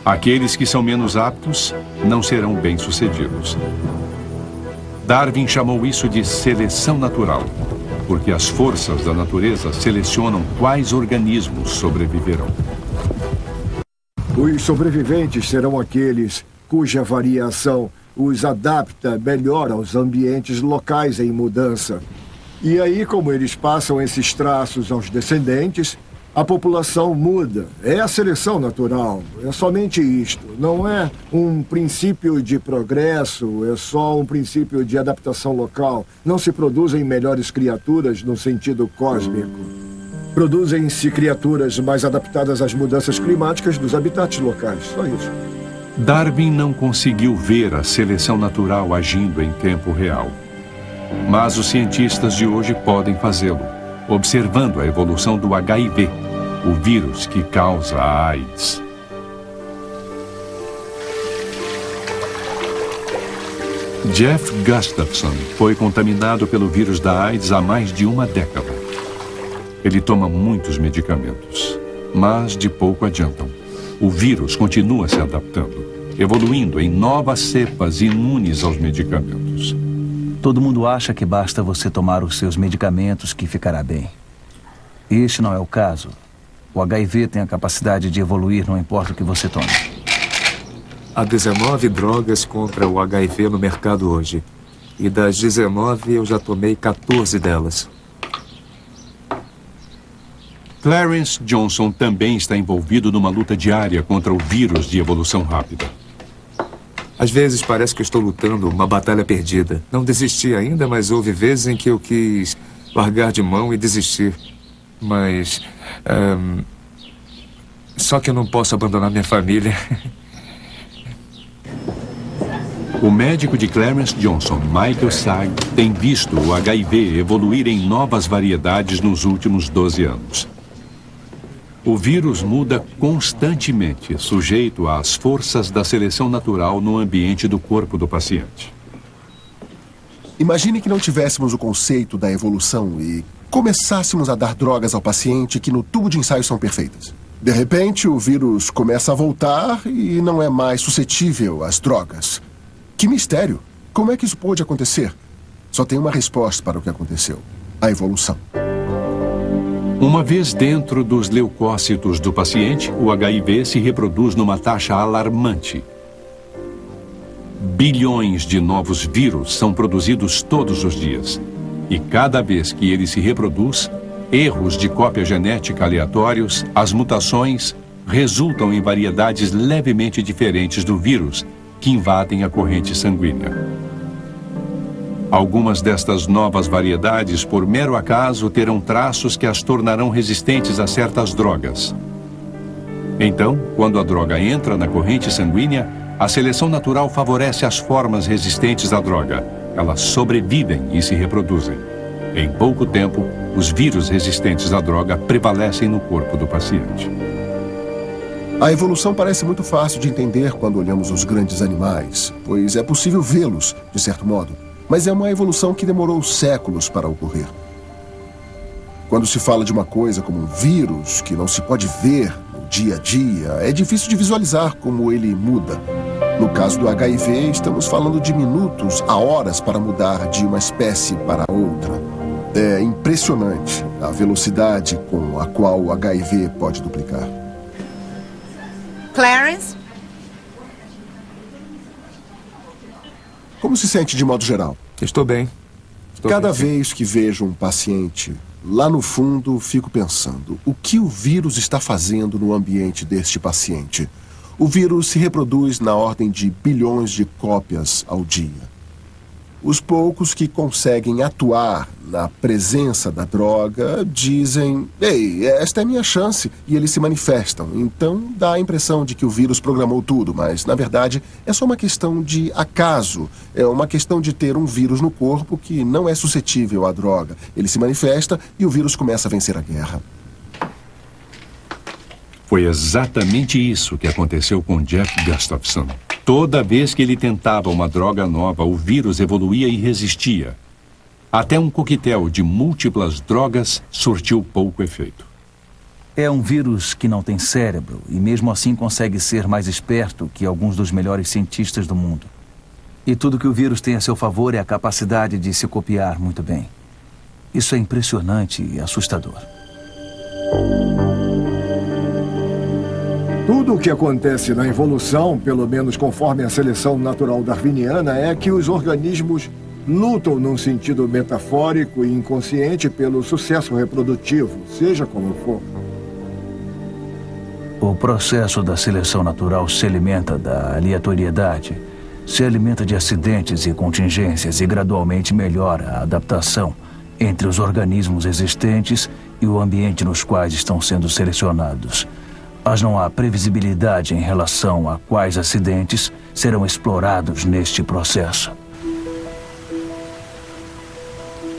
Aqueles que são menos aptos não serão bem-sucedidos. Darwin chamou isso de seleção natural, porque as forças da natureza selecionam quais organismos sobreviverão. Os sobreviventes serão aqueles cuja variação os adapta melhor aos ambientes locais em mudança. E aí, como eles passam esses traços aos descendentes, a população muda. É a seleção natural. É somente isto. Não é um princípio de progresso, é só um princípio de adaptação local. Não se produzem melhores criaturas no sentido cósmico. Produzem-se criaturas mais adaptadas às mudanças climáticas dos habitats locais. Só isso. Darwin não conseguiu ver a seleção natural agindo em tempo real. Mas os cientistas de hoje podem fazê-lo, observando a evolução do HIV, o vírus que causa a AIDS. Jeff Gustafson foi contaminado pelo vírus da AIDS há mais de uma década. Ele toma muitos medicamentos, mas de pouco adiantam. O vírus continua se adaptando, evoluindo em novas cepas imunes aos medicamentos. Todo mundo acha que basta você tomar os seus medicamentos que ficará bem. Este não é o caso. O HIV tem a capacidade de evoluir, não importa o que você tome. Há 19 drogas contra o HIV no mercado hoje. E das 19, eu já tomei 14 delas. Clarence Johnson também está envolvido numa luta diária contra o vírus de evolução rápida. Às vezes parece que estou lutando uma batalha perdida. Não desisti ainda, mas houve vezes em que eu quis largar de mão e desistir. Mas... só que eu não posso abandonar minha família. O médico de Clarence Johnson, Michael Sag, tem visto o HIV evoluir em novas variedades nos últimos 12 anos. O vírus muda constantemente, sujeito às forças da seleção natural no ambiente do corpo do paciente. Imagine que não tivéssemos o conceito da evolução e começássemos a dar drogas ao paciente que no tubo de ensaio são perfeitas. De repente, o vírus começa a voltar e não é mais suscetível às drogas. Que mistério! Como é que isso pôde acontecer? Só tem uma resposta para o que aconteceu: a evolução. Uma vez dentro dos leucócitos do paciente, o HIV se reproduz numa taxa alarmante. Bilhões de novos vírus são produzidos todos os dias. E cada vez que ele se reproduz, erros de cópia genética aleatórios, as mutações, resultam em variedades levemente diferentes do vírus que invadem a corrente sanguínea. Algumas destas novas variedades, por mero acaso, terão traços que as tornarão resistentes a certas drogas. Então, quando a droga entra na corrente sanguínea, a seleção natural favorece as formas resistentes à droga. Elas sobrevivem e se reproduzem. Em pouco tempo, os vírus resistentes à droga prevalecem no corpo do paciente. A evolução parece muito fácil de entender quando olhamos os grandes animais, pois é possível vê-los, de certo modo. Mas é uma evolução que demorou séculos para ocorrer. Quando se fala de uma coisa como um vírus, que não se pode ver no dia a dia, é difícil de visualizar como ele muda. No caso do HIV, estamos falando de minutos a horas para mudar de uma espécie para outra. É impressionante a velocidade com a qual o HIV pode duplicar. Clarence? Como se sente de modo geral? Estou bem. Cada vez que vejo um paciente, lá no fundo fico pensando, o que o vírus está fazendo no ambiente deste paciente? O vírus se reproduz na ordem de bilhões de cópias ao dia. Os poucos que conseguem atuar na presença da droga dizem: ei, esta é minha chance, e eles se manifestam. Então dá a impressão de que o vírus programou tudo, mas na verdade é só uma questão de acaso. É uma questão de ter um vírus no corpo que não é suscetível à droga. Ele se manifesta e o vírus começa a vencer a guerra. Foi exatamente isso que aconteceu com Jeff Gustafson. Toda vez que ele tentava uma droga nova, o vírus evoluía e resistia. Até um coquetel de múltiplas drogas surtiu pouco efeito. É um vírus que não tem cérebro e mesmo assim consegue ser mais esperto que alguns dos melhores cientistas do mundo. E tudo que o vírus tem a seu favor é a capacidade de se copiar muito bem. Isso é impressionante e assustador. Tudo o que acontece na evolução, pelo menos conforme a seleção natural darwiniana, é que os organismos lutam num sentido metafórico e inconsciente pelo sucesso reprodutivo, seja como for. O processo da seleção natural se alimenta da aleatoriedade, se alimenta de acidentes e contingências e gradualmente melhora a adaptação entre os organismos existentes e o ambiente nos quais estão sendo selecionados. Mas não há previsibilidade em relação a quais acidentes serão explorados neste processo.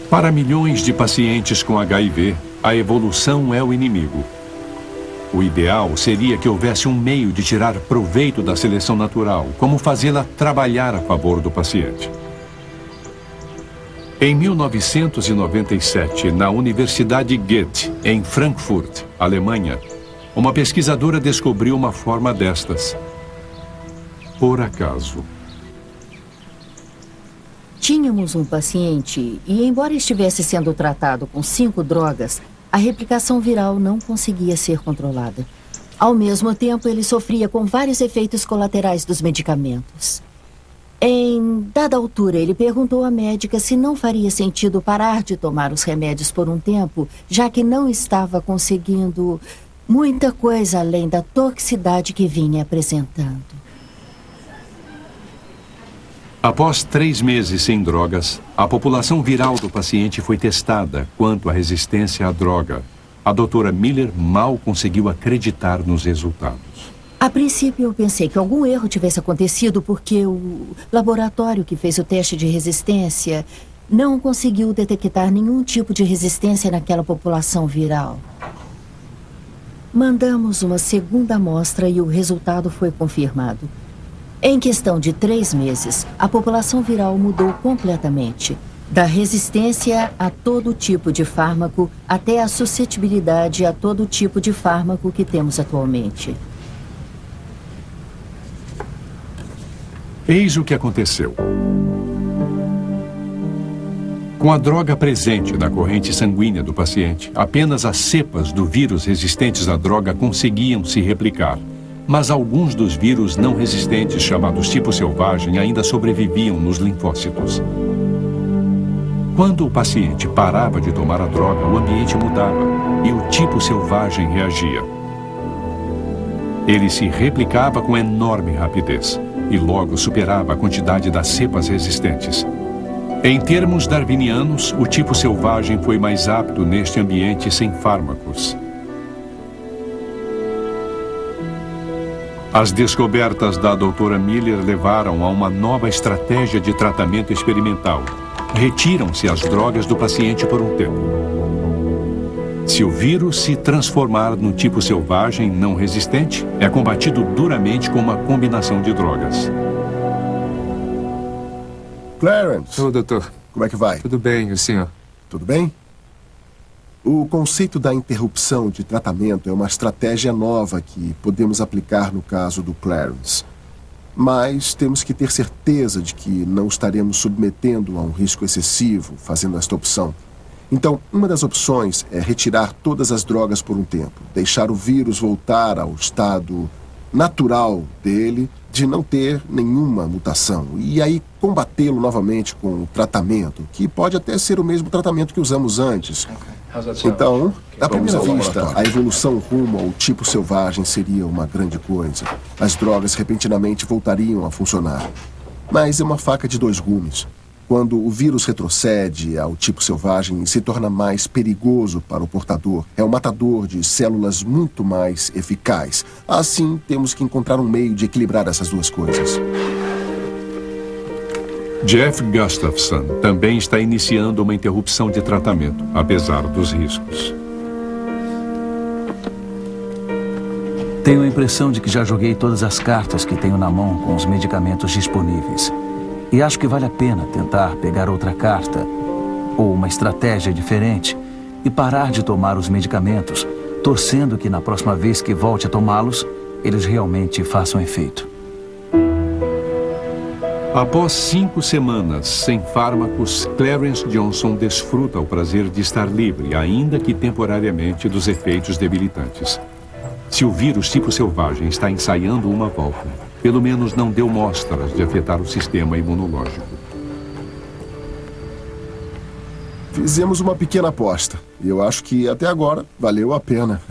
Para milhões de pacientes com HIV, a evolução é o inimigo. O ideal seria que houvesse um meio de tirar proveito da seleção natural, como fazê-la trabalhar a favor do paciente. Em 1997, na Universidade Goethe, em Frankfurt, Alemanha, uma pesquisadora descobriu uma forma destas. Por acaso. Tínhamos um paciente e, embora estivesse sendo tratado com 5 drogas, a replicação viral não conseguia ser controlada. Ao mesmo tempo, ele sofria com vários efeitos colaterais dos medicamentos. Em dada altura, ele perguntou à médica se não faria sentido parar de tomar os remédios por um tempo, já que não estava conseguindo muita coisa além da toxicidade que vinha apresentando. Após 3 meses sem drogas, a população viral do paciente foi testada quanto à resistência à droga. A doutora Miller mal conseguiu acreditar nos resultados. A princípio, eu pensei que algum erro tivesse acontecido porque o laboratório que fez o teste de resistência não conseguiu detectar nenhum tipo de resistência naquela população viral. Mandamos uma segunda amostra e o resultado foi confirmado. Em questão de 3 meses, a população viral mudou completamente. Da resistência a todo tipo de fármaco até a suscetibilidade a todo tipo de fármaco que temos atualmente. Eis o que aconteceu. Com a droga presente na corrente sanguínea do paciente, apenas as cepas do vírus resistentes à droga conseguiam se replicar. Mas alguns dos vírus não resistentes, chamados tipo selvagem, ainda sobreviviam nos linfócitos. Quando o paciente parava de tomar a droga, o ambiente mudava e o tipo selvagem reagia. Ele se replicava com enorme rapidez e logo superava a quantidade das cepas resistentes. Em termos darwinianos, o tipo selvagem foi mais apto neste ambiente sem fármacos. As descobertas da doutora Miller levaram a uma nova estratégia de tratamento experimental. Retiram-se as drogas do paciente por um tempo. Se o vírus se transformar num tipo selvagem não resistente, é combatido duramente com uma combinação de drogas. Clarence. Ô, doutor. Como é que vai? Tudo bem, o senhor? Tudo bem? O conceito da interrupção de tratamento é uma estratégia nova que podemos aplicar no caso do Clarence. Mas temos que ter certeza de que não estaremos submetendo a um risco excessivo fazendo esta opção. Então, uma das opções é retirar todas as drogas por um tempo, deixar o vírus voltar ao estado natural dele, de não ter nenhuma mutação, e aí combatê-lo novamente com o tratamento, que pode até ser o mesmo tratamento que usamos antes. Então, à primeira vista, a evolução rumo ao tipo selvagem seria uma grande coisa. As drogas repentinamente voltariam a funcionar. Mas é uma faca de dois gumes. Quando o vírus retrocede ao tipo selvagem e se torna mais perigoso para o portador, é um matador de células muito mais eficaz. Assim, temos que encontrar um meio de equilibrar essas duas coisas. Jeff Gustafson também está iniciando uma interrupção de tratamento, apesar dos riscos. Tenho a impressão de que já joguei todas as cartas que tenho na mão com os medicamentos disponíveis. E acho que vale a pena tentar pegar outra carta, ou uma estratégia diferente, e parar de tomar os medicamentos, torcendo que na próxima vez que volte a tomá-los, eles realmente façam efeito. Após 5 semanas sem fármacos, Clarence Johnson desfruta o prazer de estar livre, ainda que temporariamente, dos efeitos debilitantes. Se o vírus tipo selvagem está ensaiando uma volta, pelo menos não deu mostras de afetar o sistema imunológico. Fizemos uma pequena aposta, e eu acho que até agora valeu a pena.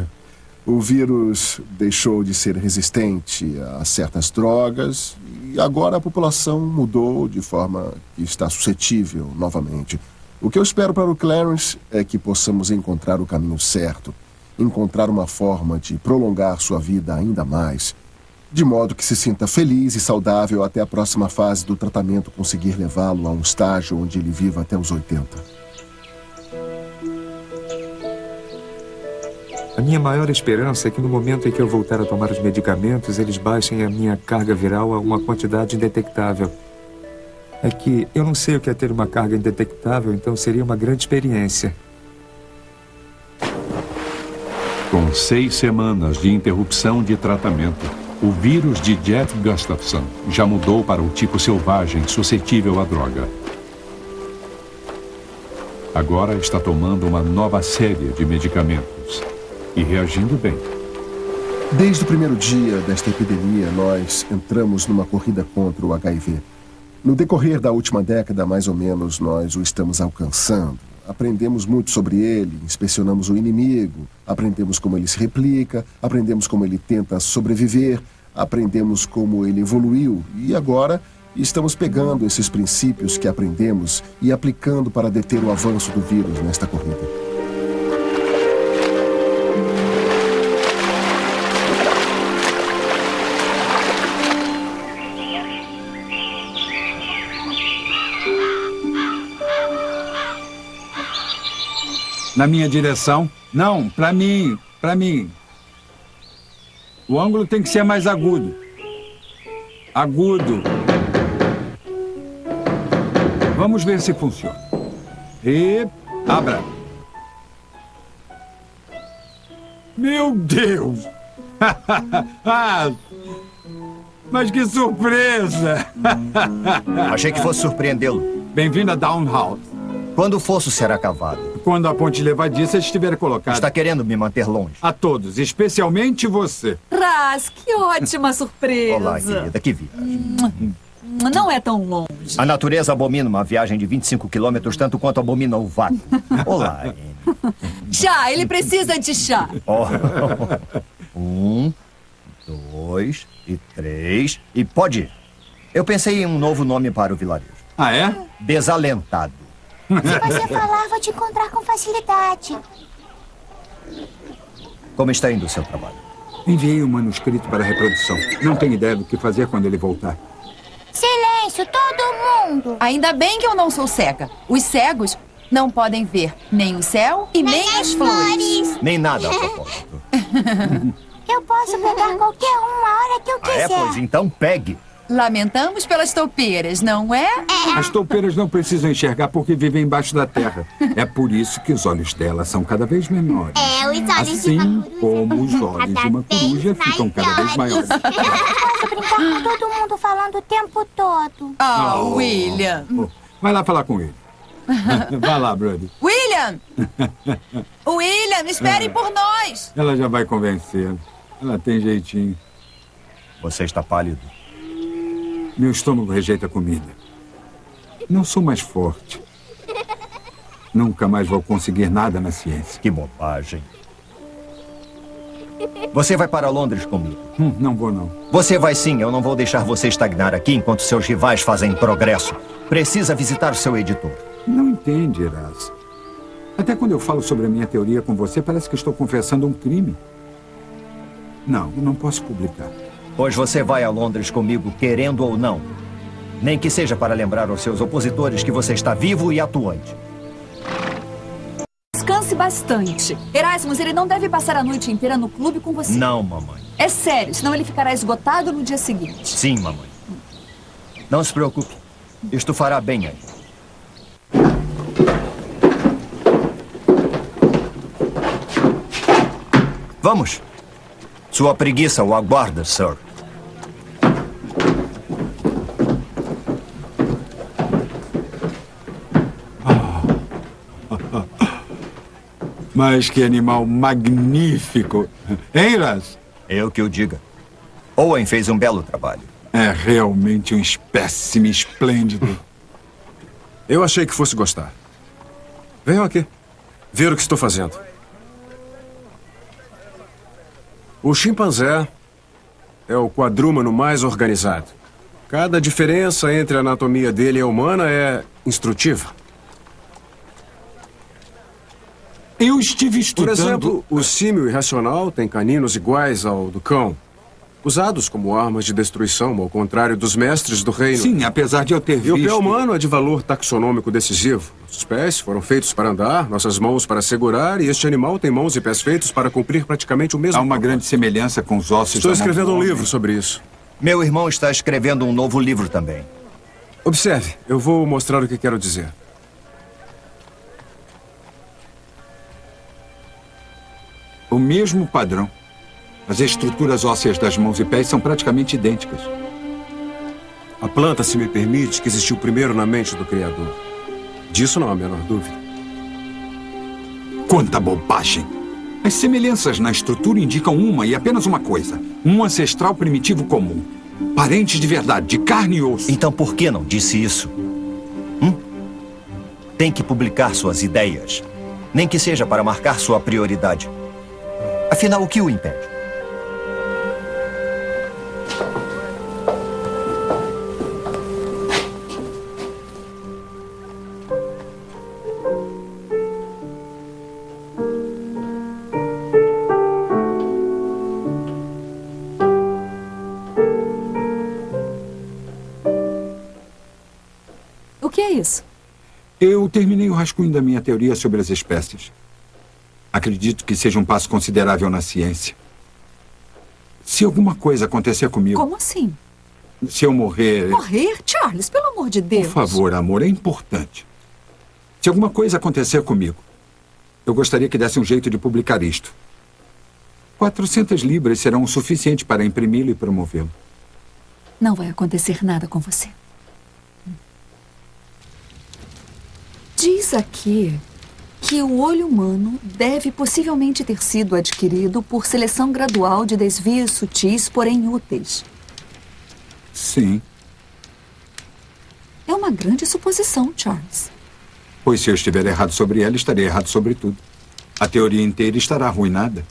O vírus deixou de ser resistente a certas drogas, e agora a população mudou de forma que está suscetível novamente. O que eu espero para o Clarence é que possamos encontrar o caminho certo, encontrar uma forma de prolongar sua vida ainda mais, de modo que se sinta feliz e saudável até a próxima fase do tratamento conseguir levá-lo a um estágio onde ele viva até os 80. A minha maior esperança é que no momento em que eu voltar a tomar os medicamentos, eles baixem a minha carga viral a uma quantidade indetectável. É que eu não sei o que é ter uma carga indetectável, então seria uma grande experiência. Com 6 semanas de interrupção de tratamento, o vírus de Jeff Gustafson já mudou para o tipo selvagem suscetível à droga. Agora está tomando uma nova série de medicamentos e reagindo bem. Desde o primeiro dia desta epidemia, nós entramos numa corrida contra o HIV. No decorrer da última década, mais ou menos, nós o estamos alcançando. Aprendemos muito sobre ele, inspecionamos o inimigo, aprendemos como ele se replica, aprendemos como ele tenta sobreviver, aprendemos como ele evoluiu e agora estamos pegando esses princípios que aprendemos e aplicando para deter o avanço do vírus nesta corrida. Na minha direção? Não, para mim, para mim. O ângulo tem que ser mais agudo. Agudo. Vamos ver se funciona. E abra. Meu Deus! Mas que surpresa! Achei que fosse surpreendê-lo. Bem-vindo a Downhouse. Quando o fosso será cavado? Quando a ponte levadiça estiver colocada. Está querendo me manter longe? A todos, especialmente você. Raz, que ótima surpresa. Olá, querida, que viagem. Não é tão longe. A natureza abomina uma viagem de 25 quilômetros tanto quanto abomina o vácuo. Olá, Anne. Chá, ele precisa de chá. Oh. 1, 2 e 3 e pode ir. Eu pensei em um novo nome para o vilarejo. Ah, é? Desalentado. Se você falar, vou te encontrar com facilidade. Como está indo o seu trabalho? Enviei um manuscrito para a reprodução. Não tenho ideia do que fazer quando ele voltar. Silêncio, todo mundo! Ainda bem que eu não sou cega. Os cegos não podem ver nem o céu e nem as flores. Nem nada, a propósito. Eu posso pegar qualquer um a hora que eu quiser. Pois então pegue. Lamentamos pelas toupeiras, não é? As toupeiras não precisam enxergar porque vivem embaixo da terra. É por isso que os olhos delas são cada vez menores. Os olhos assim como os olhos de uma coruja ficam cada vez maiores. Eu posso brincar com todo mundo falando o tempo todo. William. Vai lá falar com ele. Vai lá, Brody. William! William, espere por nós! Ela já vai convencê-lo. Ela tem jeitinho. Você está pálido. Meu estômago rejeita comida. Não sou mais forte. Nunca mais vou conseguir nada na ciência. Que bobagem. Você vai para Londres comigo? Não vou, não. Você vai sim. Eu não vou deixar você estagnar aqui enquanto seus rivais fazem progresso. Precisa visitar o seu editor. Não entende, Eras. Até quando eu falo sobre a minha teoria com você, parece que estou confessando um crime. Não posso publicar. Pois você vai a Londres comigo, querendo ou não. Nem que seja para lembrar aos seus opositores que você está vivo e atuante. Descanse bastante. Erasmus, ele não deve passar a noite inteira no clube com você. Não, mamãe. É sério, senão ele ficará esgotado no dia seguinte. Sim, mamãe. Não se preocupe. Isto fará bem aí. Vamos. Sua preguiça o aguarda, Sir. Mas que animal magnífico. Hein, Raz? Eu que o diga. Owen fez um belo trabalho. É realmente um espécime esplêndido. Eu achei que fosse gostar. Venham aqui. Ver o que estou fazendo. O chimpanzé é o quadrúmano mais organizado. Cada diferença entre a anatomia dele e a humana é instrutiva. Eu estive estudando... Por exemplo, o símio irracional tem caninos iguais ao do cão, usados como armas de destruição, ao contrário dos mestres do reino. Sim, apesar de eu ter visto... E o pé humano é de valor taxonômico decisivo. Nossos pés foram feitos para andar, nossas mãos para segurar, e este animal tem mãos e pés feitos para cumprir praticamente o mesmo. Há uma grande semelhança com os ossos. Estou escrevendo um livro sobre isso. Meu irmão está escrevendo um novo livro também. Observe, eu vou mostrar o que quero dizer. O mesmo padrão. As estruturas ósseas das mãos e pés são praticamente idênticas. A planta, se me permite, que existiu primeiro na mente do Criador. Disso não há a menor dúvida. Quanta bobagem! As semelhanças na estrutura indicam uma e apenas uma coisa. Um ancestral primitivo comum. Parentes de verdade, de carne e osso. Então por que não disse isso? Tem que publicar suas ideias. Nem que seja para marcar sua prioridade. Afinal, o que o impede? O que é isso? Eu terminei o rascunho da minha teoria sobre as espécies. Acredito que seja um passo considerável na ciência. Se alguma coisa acontecer comigo... Como assim? Se eu morrer... Morrer? Charles, pelo amor de Deus. Por favor, amor, é importante. Se alguma coisa acontecer comigo, eu gostaria que desse um jeito de publicar isto. 400 libras serão o suficiente para imprimi-lo e promovê-lo. Não vai acontecer nada com você. Diz aqui que o olho humano deve possivelmente ter sido adquirido por seleção gradual de desvios sutis, porém úteis. Sim. É uma grande suposição, Charles. Pois se eu estiver errado sobre ela, estarei errado sobre tudo. A teoria inteira estará arruinada.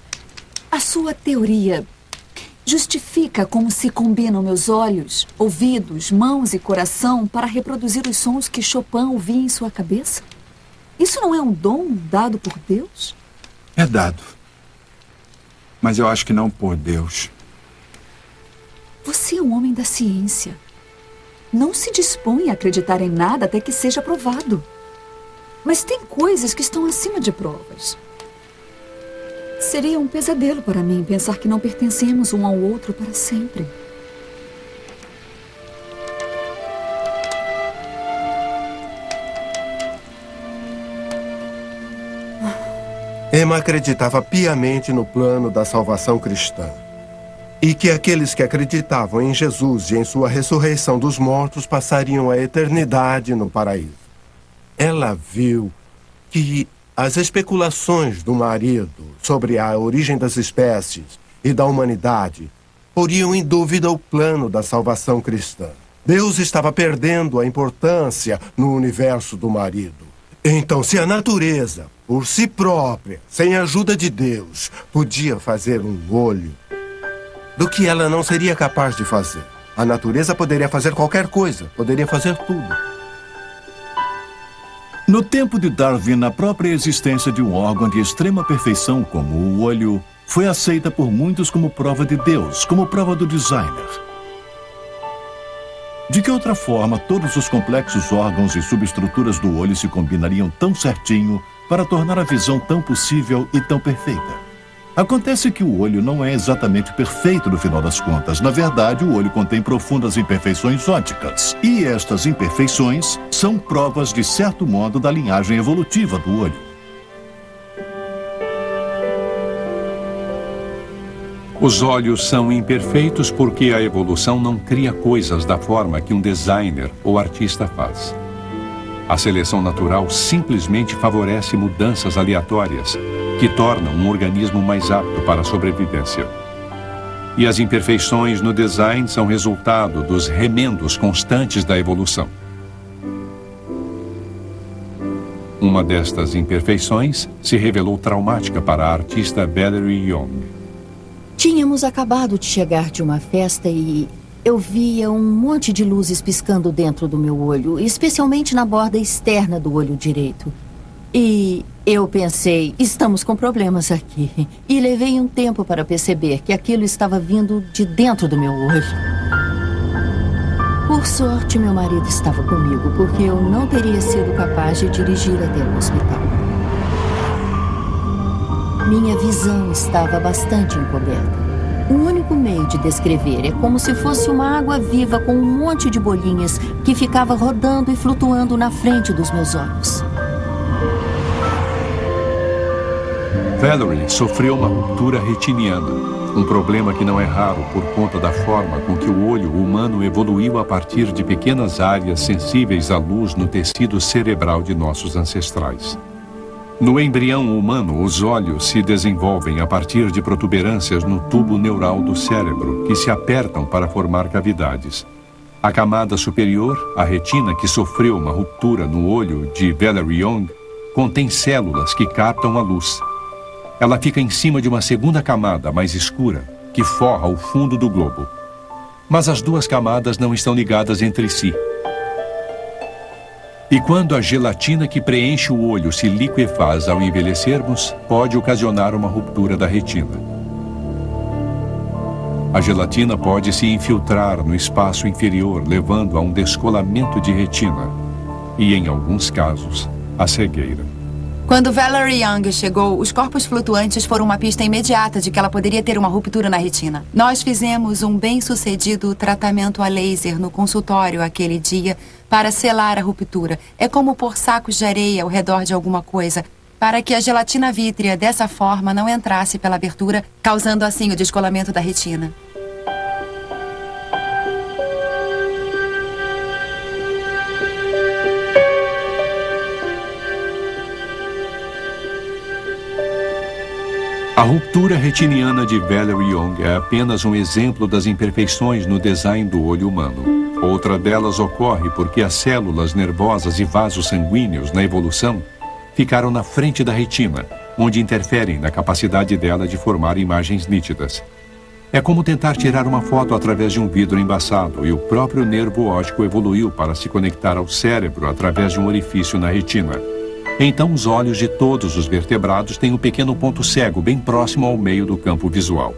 A sua teoria justifica como se combinam meus olhos, ouvidos, mãos e coração para reproduzir os sons que Chopin ouvia em sua cabeça? Isso não é um dom dado por Deus? É dado. Mas eu acho que não por Deus. Você é um homem da ciência. Não se dispõe a acreditar em nada até que seja provado. Mas tem coisas que estão acima de provas. Seria um pesadelo para mim pensar que não pertencemos um ao outro para sempre. Emma acreditava piamente no plano da salvação cristã. E que aqueles que acreditavam em Jesus e em sua ressurreição dos mortos passariam a eternidade no paraíso. Ela viu que as especulações do marido sobre a origem das espécies e da humanidade poriam em dúvida o plano da salvação cristã. Deus estava perdendo a importância no universo do marido. Então, se a natureza, por si própria, sem a ajuda de Deus, podia fazer um olho, do que ela não seria capaz de fazer? A natureza poderia fazer qualquer coisa, poderia fazer tudo. No tempo de Darwin, a própria existência de um órgão de extrema perfeição como o olho foi aceita por muitos como prova de Deus, como prova do designer. De que outra forma todos os complexos órgãos e subestruturas do olho se combinariam tão certinho para tornar a visão tão possível e tão perfeita? Acontece que o olho não é exatamente perfeito no final das contas. Na verdade, o olho contém profundas imperfeições ópticas. E estas imperfeições são provas, de certo modo, da linhagem evolutiva do olho. Os olhos são imperfeitos porque a evolução não cria coisas da forma que um designer ou artista faz. A seleção natural simplesmente favorece mudanças aleatórias que tornam um organismo mais apto para a sobrevivência. E as imperfeições no design são resultado dos remendos constantes da evolução. Uma destas imperfeições se revelou traumática para a artista Valerie Young. Tínhamos acabado de chegar de uma festa e eu via um monte de luzes piscando dentro do meu olho, especialmente na borda externa do olho direito. E eu pensei, estamos com problemas aqui. E levei um tempo para perceber que aquilo estava vindo de dentro do meu olho. Por sorte, meu marido estava comigo, porque eu não teria sido capaz de dirigir até o hospital. Minha visão estava bastante encoberta. O único meio de descrever é como se fosse uma água viva com um monte de bolinhas que ficava rodando e flutuando na frente dos meus olhos. Valerie sofreu uma ruptura retiniana, um problema que não é raro por conta da forma com que o olho humano evoluiu a partir de pequenas áreas sensíveis à luz no tecido cerebral de nossos ancestrais. No embrião humano, os olhos se desenvolvem a partir de protuberâncias no tubo neural do cérebro, que se apertam para formar cavidades. A camada superior, a retina, que sofreu uma ruptura no olho de Valerie Young, contém células que captam a luz. Ela fica em cima de uma segunda camada, mais escura, que forra o fundo do globo. Mas as duas camadas não estão ligadas entre si. E quando a gelatina que preenche o olho se liquefaz ao envelhecermos, pode ocasionar uma ruptura da retina. A gelatina pode se infiltrar no espaço inferior, levando a um descolamento de retina e, em alguns casos, a cegueira. Quando Valerie Young chegou, os corpos flutuantes foram uma pista imediata de que ela poderia ter uma ruptura na retina. Nós fizemos um bem-sucedido tratamento a laser no consultório aquele dia para selar a ruptura. É como pôr sacos de areia ao redor de alguma coisa, para que a gelatina vítrea dessa forma não entrasse pela abertura, causando assim o descolamento da retina. A ruptura retiniana de Valerie Young é apenas um exemplo das imperfeições no design do olho humano. Outra delas ocorre porque as células nervosas e vasos sanguíneos na evolução ficaram na frente da retina, onde interferem na capacidade dela de formar imagens nítidas. É como tentar tirar uma foto através de um vidro embaçado, e o próprio nervo óptico evoluiu para se conectar ao cérebro através de um orifício na retina. Então, os olhos de todos os vertebrados têm um pequeno ponto cego bem próximo ao meio do campo visual.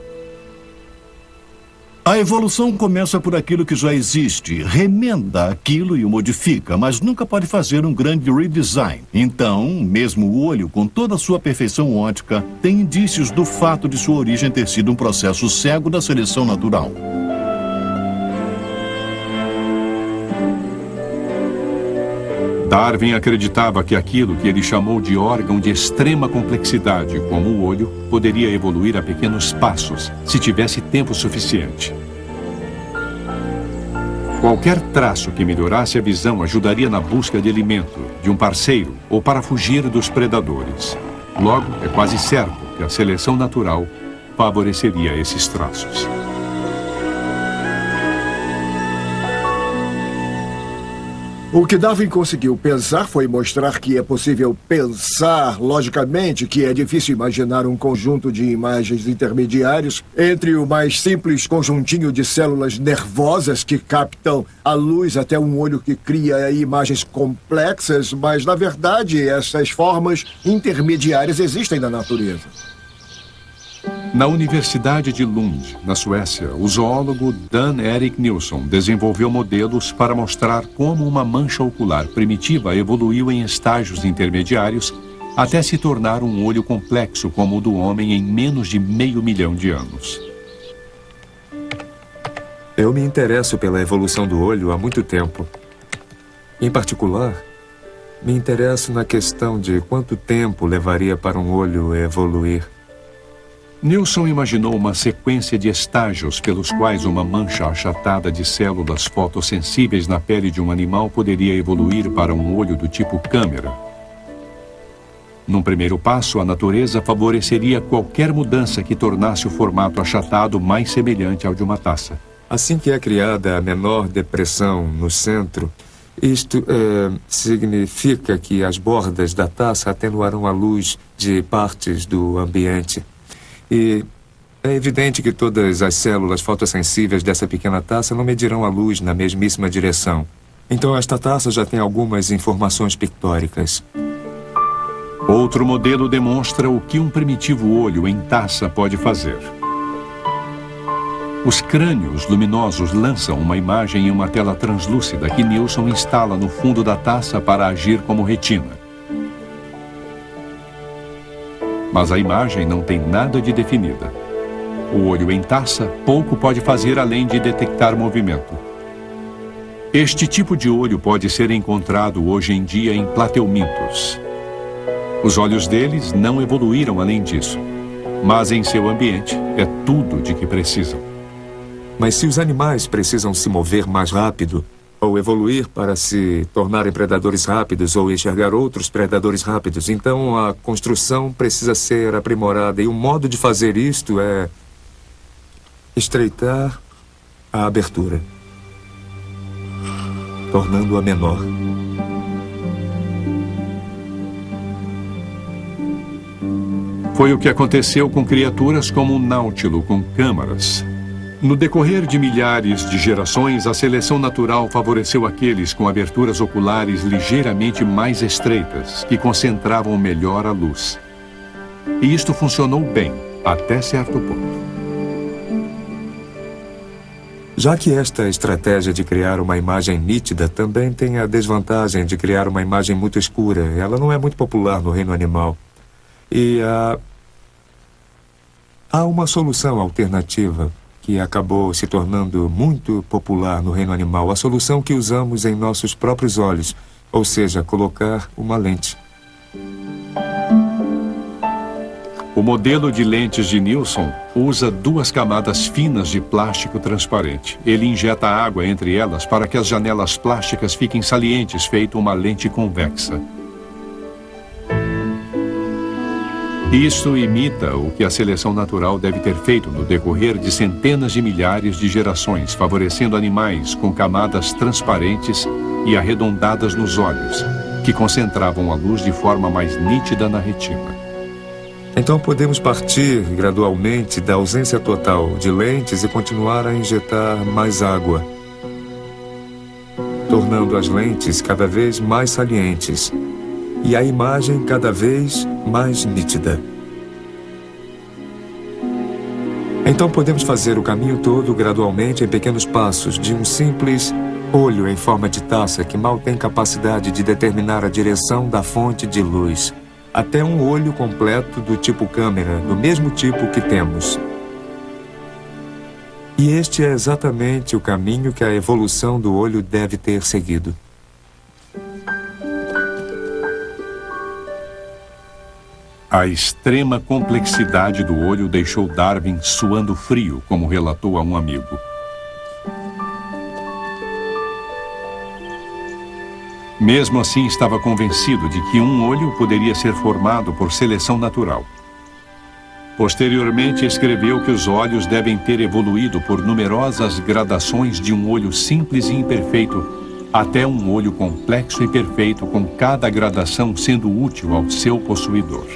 A evolução começa por aquilo que já existe, remenda aquilo e o modifica, mas nunca pode fazer um grande redesign. Então, mesmo o olho, com toda a sua perfeição óptica, tem indícios do fato de sua origem ter sido um processo cego da seleção natural. Darwin acreditava que aquilo que ele chamou de órgão de extrema complexidade, como o olho, poderia evoluir a pequenos passos, se tivesse tempo suficiente. Qualquer traço que melhorasse a visão ajudaria na busca de alimento, de um parceiro ou para fugir dos predadores. Logo, é quase certo que a seleção natural favoreceria esses traços. O que Darwin conseguiu pensar foi mostrar que é possível pensar logicamente, que é difícil imaginar um conjunto de imagens intermediários entre o mais simples conjuntinho de células nervosas que captam a luz até um olho que cria imagens complexas, mas, na verdade, essas formas intermediárias existem na natureza. Na Universidade de Lund, na Suécia, o zoólogo Dan Erik Nilsson desenvolveu modelos para mostrar como uma mancha ocular primitiva evoluiu em estágios intermediários até se tornar um olho complexo como o do homem em menos de 500 mil de anos. Eu me interesso pela evolução do olho há muito tempo. Em particular, me interesso na questão de quanto tempo levaria para um olho evoluir. Nilsson imaginou uma sequência de estágios pelos quais uma mancha achatada de células fotossensíveis na pele de um animal poderia evoluir para um olho do tipo câmera. Num primeiro passo, a natureza favoreceria qualquer mudança que tornasse o formato achatado mais semelhante ao de uma taça. Assim que é criada a menor depressão no centro, isto significa que as bordas da taça atenuarão a luz de partes do ambiente. E é evidente que todas as células fotossensíveis dessa pequena taça não medirão a luz na mesmíssima direção. Então esta taça já tem algumas informações pictóricas. Outro modelo demonstra o que um primitivo olho em taça pode fazer. Os crânios luminosos lançam uma imagem em uma tela translúcida que Nilsson instala no fundo da taça para agir como retina. Mas a imagem não tem nada de definida. O olho em taça pouco pode fazer além de detectar movimento. Este tipo de olho pode ser encontrado hoje em dia em plateumintos. Os olhos deles não evoluíram além disso, mas em seu ambiente é tudo de que precisam. Mas se os animais precisam se mover mais rápido, ou evoluir para se tornarem predadores rápidos ou enxergar outros predadores rápidos, então a construção precisa ser aprimorada. E o modo de fazer isto é estreitar a abertura, tornando-a menor. Foi o que aconteceu com criaturas como o náutilo com câmaras. No decorrer de milhares de gerações, a seleção natural favoreceu aqueles com aberturas oculares ligeiramente mais estreitas, que concentravam melhor a luz. E isto funcionou bem, até certo ponto. Já que esta estratégia de criar uma imagem nítida também tem a desvantagem de criar uma imagem muito escura, ela não é muito popular no reino animal. E há uma solução alternativa que acabou se tornando muito popular no reino animal, a solução que usamos em nossos próprios olhos, ou seja, colocar uma lente. O modelo de lentes de Nilsson usa 2 camadas finas de plástico transparente. Ele injeta água entre elas para que as janelas plásticas fiquem salientes, feito uma lente convexa. Isso imita o que a seleção natural deve ter feito no decorrer de centenas de milhares de gerações, favorecendo animais com camadas transparentes e arredondadas nos olhos, que concentravam a luz de forma mais nítida na retina. Então podemos partir gradualmente da ausência total de lentes e continuar a injetar mais água, tornando as lentes cada vez mais salientes e a imagem cada vez mais nítida. Então podemos fazer o caminho todo gradualmente em pequenos passos, de um simples olho em forma de taça que mal tem capacidade de determinar a direção da fonte de luz, até um olho completo do tipo câmera, do mesmo tipo que temos. E este é exatamente o caminho que a evolução do olho deve ter seguido. A extrema complexidade do olho deixou Darwin suando frio, como relatou a um amigo. Mesmo assim, estava convencido de que um olho poderia ser formado por seleção natural. Posteriormente, escreveu que os olhos devem ter evoluído por numerosas gradações de um olho simples e imperfeito até um olho complexo e perfeito, com cada gradação sendo útil ao seu possuidor.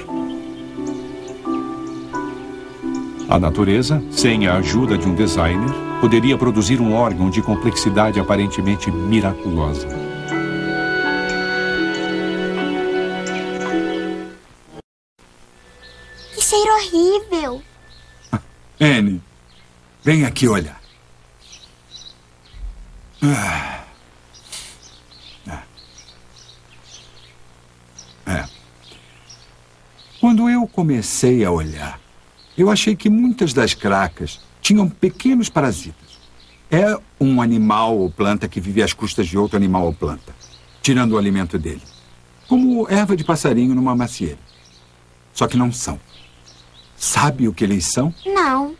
A natureza, sem a ajuda de um designer, poderia produzir um órgão de complexidade aparentemente miraculosa. Que cheiro horrível! Anne, vem aqui olhar. Quando eu comecei a olhar, eu achei que muitas das cracas tinham pequenos parasitas. É um animal ou planta que vive às custas de outro animal ou planta, tirando o alimento dele. Como erva de passarinho numa macieira. Só que não são. Sabe o que eles são? Não.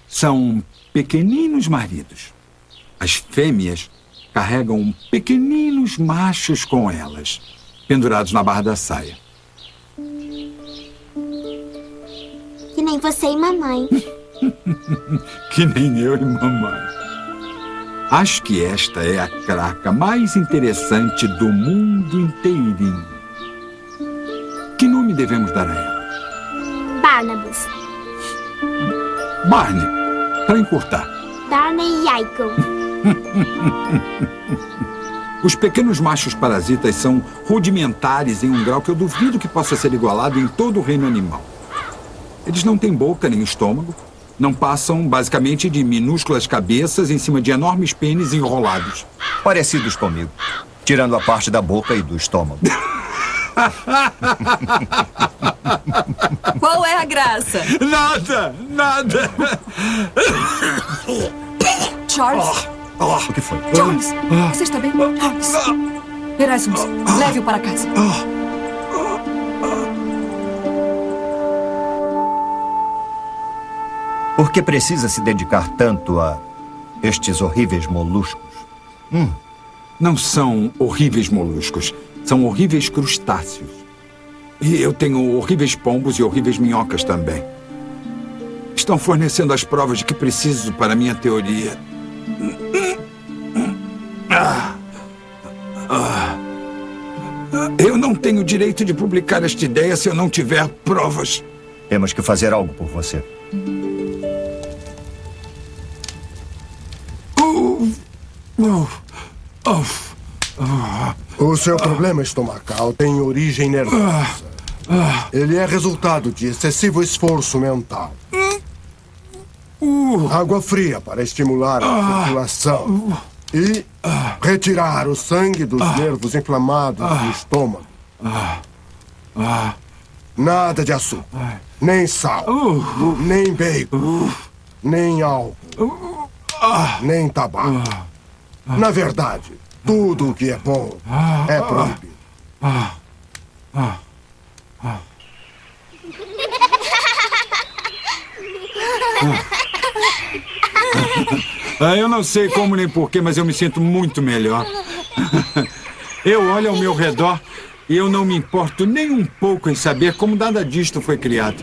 São pequeninos maridos. As fêmeas carregam pequeninos machos com elas, pendurados na barra da saia. Que nem você e mamãe. Que nem eu e mamãe. Acho que esta é a craca mais interessante do mundo inteirinho. Que nome devemos dar a ela? Barnabas. Barney, para encurtar. Darnay Yaiko. Os pequenos machos parasitas são rudimentares em um grau que eu duvido que possa ser igualado em todo o reino animal. Eles não têm boca nem estômago, não passam basicamente de minúsculas cabeças em cima de enormes pênis enrolados. Parecidos comigo, tirando a parte da boca e do estômago. Qual é a graça? Nada, nada. Charles? O que foi? Charles, você está bem? Charles. Erasmus, leve-o para casa. Por que precisa se dedicar tanto a estes horríveis moluscos? Não são horríveis moluscos, são horríveis crustáceos. E eu tenho horríveis pombos e horríveis minhocas também. Estão fornecendo as provas de que preciso para a minha teoria. Eu não tenho direito de publicar esta ideia se eu não tiver provas. Temos que fazer algo por você. O seu problema estomacal tem origem nervosa. Ele é resultado de excessivo esforço mental. Água fria para estimular a circulação e retirar o sangue dos nervos inflamados do estômago. Nada de açúcar, nem sal, nem bacon, nem álcool, nem tabaco. Na verdade, tudo o que é bom é proibido. Eu não sei como nem porquê, mas eu me sinto muito melhor. Eu olho ao meu redor E eu não me importo nem um pouco em saber como nada disto foi criado.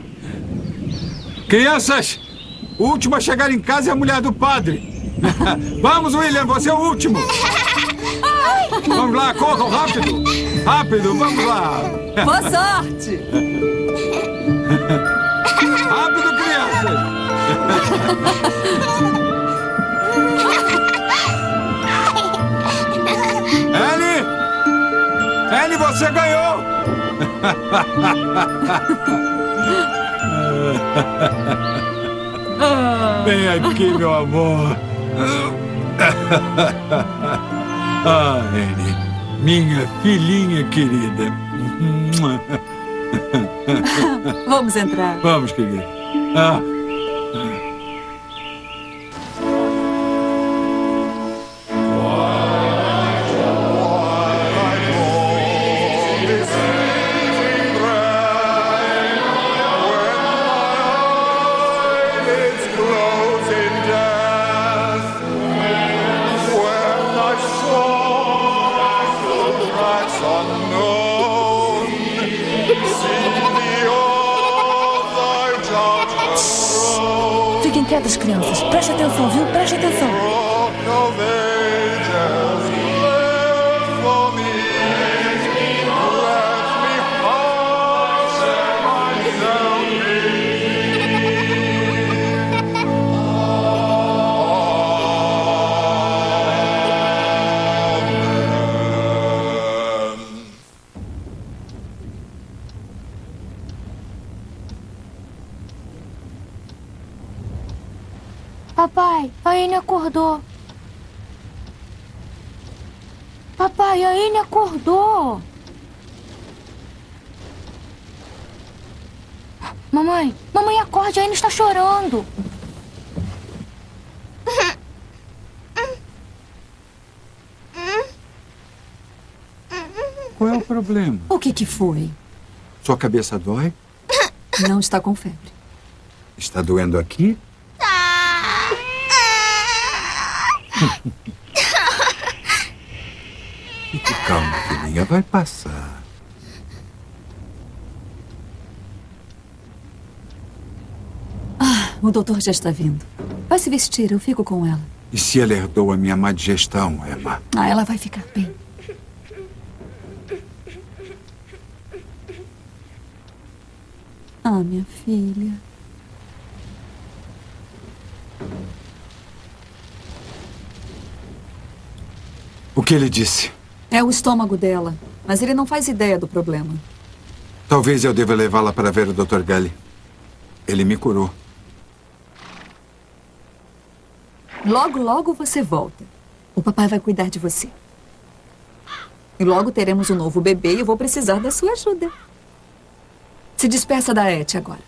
Crianças, o último a chegar em casa é a mulher do padre. Vamos, William, você é o último. Vamos lá, corram, rápido. Rápido, vamos lá. Boa sorte. Rápido, crianças. Ellie, você ganhou! Vem aqui, meu amor. Ah, Ellie, minha filhinha querida. Vamos entrar. Vamos, querida. Ah. Fiquem quietas, crianças. Preste atenção, viu? Preste atenção. Papai, a Anne acordou. Papai, a Anne acordou. Mamãe, acorde, a Anne está chorando. Qual é o problema? O que foi? Sua cabeça dói? Não está com febre. Está doendo aqui? Fique calma, filhinha. Vai passar. O doutor já está vindo. Vai se vestir, eu fico com ela. E se ela herdou a minha má digestão, Emma? Ela vai ficar bem. Minha filha. O que ele disse? É o estômago dela, mas ele não faz ideia do problema. Talvez eu deva levá-la para ver o Dr. Gully. Ele me curou. Logo, logo você volta. O papai vai cuidar de você. E logo teremos um novo bebê e eu vou precisar da sua ajuda. Se despeça da Etty agora.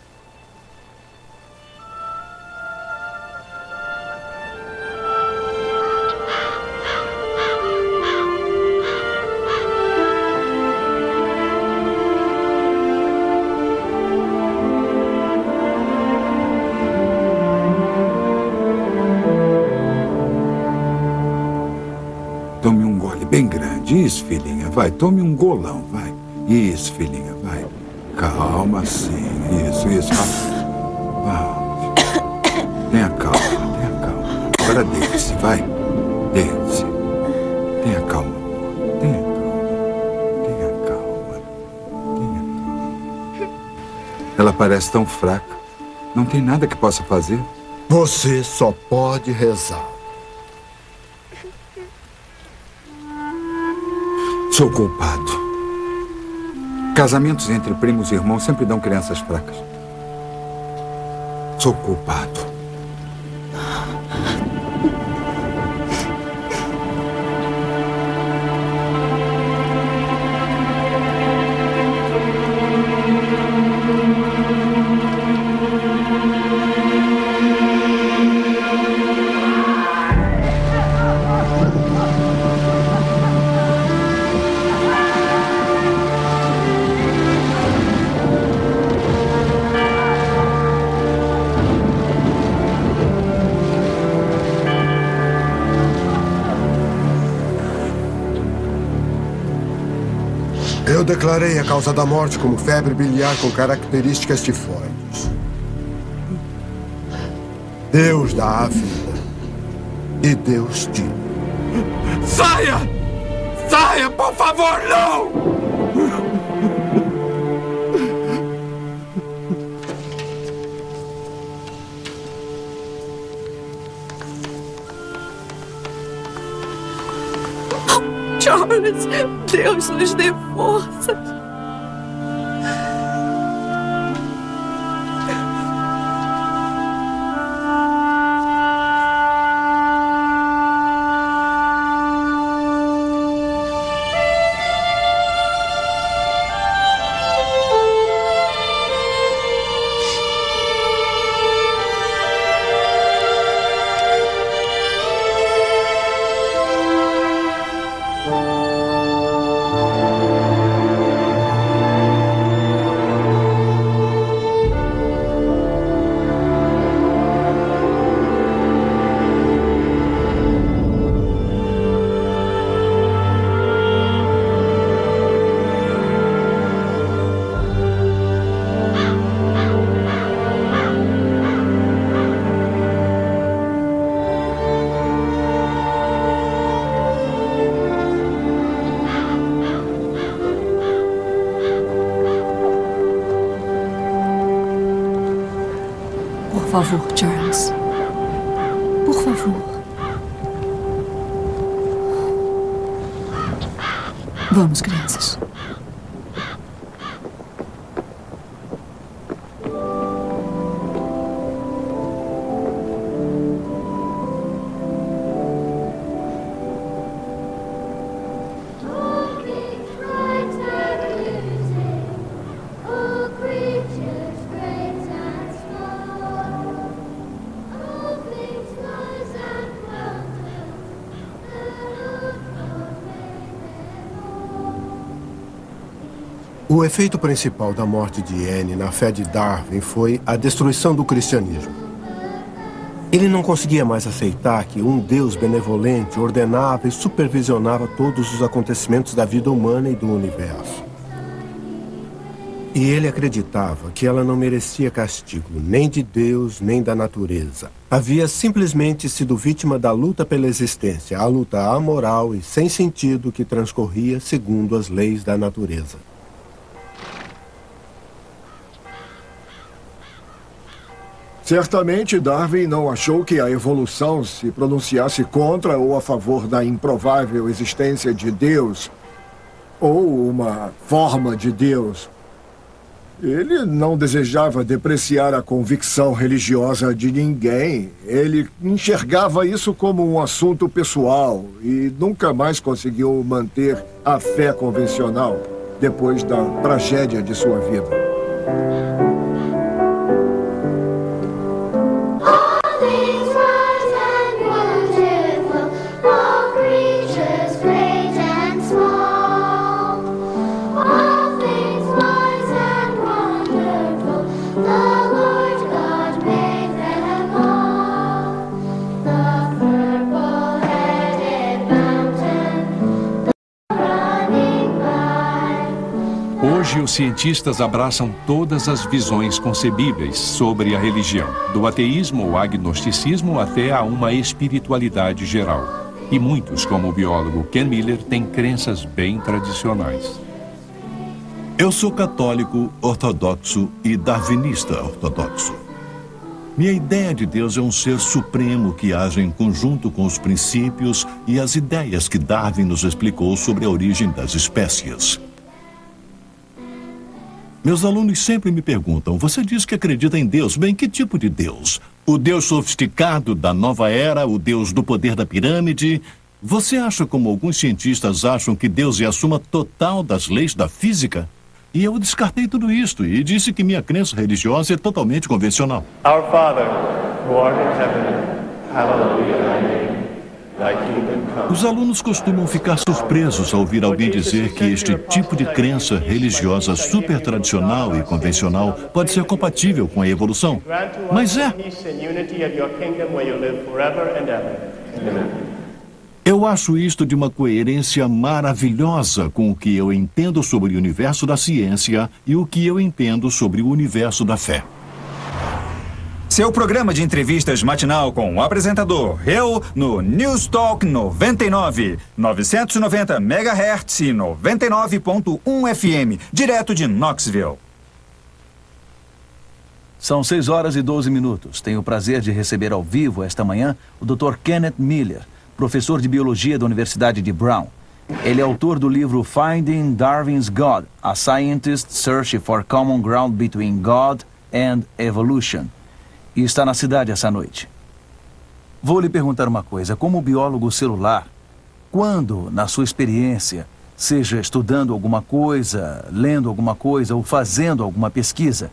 Tome um gole bem grande. Isso, filhinha, vai. Tome um golão, vai. Isso, filhinha, vai. Calma, sim. Isso. Vamos. Tenha calma. Agora deite-se, vai. Deite-se. Tenha calma, amor. Tenha calma. Ela parece tão fraca. Não tem nada que possa fazer. Você só pode rezar. Sou culpado. Casamentos entre primos e irmãos sempre dão crianças fracas. Sou culpado. Eu declarei a causa da morte como febre biliar com características tifoides. Deus dá a vida e Deus tira. Saia! Saia, por favor, não! Charles, Deus nos dê forças. Por favor, Charles. Por favor. Vamos, crianças. O efeito principal da morte de Anne na fé de Darwin foi a destruição do cristianismo. Ele não conseguia mais aceitar que um Deus benevolente ordenava e supervisionava todos os acontecimentos da vida humana e do universo. E ele acreditava que ela não merecia castigo, nem de Deus, nem da natureza. Havia simplesmente sido vítima da luta pela existência, a luta amoral e sem sentido que transcorria segundo as leis da natureza. Certamente Darwin não achou que a evolução se pronunciasse contra ou a favor da improvável existência de Deus ou uma forma de Deus. Ele não desejava depreciar a convicção religiosa de ninguém. Ele enxergava isso como um assunto pessoal e nunca mais conseguiu manter a fé convencional depois da tragédia de sua vida. Hoje, os cientistas abraçam todas as visões concebíveis sobre a religião, do ateísmo ao agnosticismo até a uma espiritualidade geral. E muitos, como o biólogo Ken Miller, têm crenças bem tradicionais. Eu sou católico ortodoxo e darwinista ortodoxo. Minha ideia de Deus é um ser supremo que age em conjunto com os princípios e as ideias que Darwin nos explicou sobre a origem das espécies. Meus alunos sempre me perguntam, você diz que acredita em Deus, bem, que tipo de Deus? O Deus sofisticado da nova era, o Deus do poder da pirâmide? Você acha, como alguns cientistas acham, que Deus é a soma total das leis da física? E eu descartei tudo isto e disse que minha crença religiosa é totalmente convencional. Our Father, who art in heaven, hallowed be thy name. Os alunos costumam ficar surpresos ao ouvir alguém dizer que este tipo de crença religiosa super tradicional e convencional pode ser compatível com a evolução. Mas é. Eu acho isto de uma coerência maravilhosa com o que eu entendo sobre o universo da ciência e o que eu entendo sobre o universo da fé. Seu programa de entrevistas matinal com o apresentador, eu, no News Talk 99, 990 MHz e 99.1 FM, direto de Knoxville. São 6h12. Tenho o prazer de receber ao vivo esta manhã o Dr. Kenneth Miller, professor de Biologia da Universidade de Brown. Ele é autor do livro Finding Darwin's God, A Scientist's Search for Common Ground Between God and Evolution, e está na cidade essa noite. Vou lhe perguntar uma coisa, como biólogo celular, quando, na sua experiência, seja estudando alguma coisa, lendo alguma coisa ou fazendo alguma pesquisa,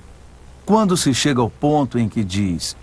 quando se chega ao ponto em que diz,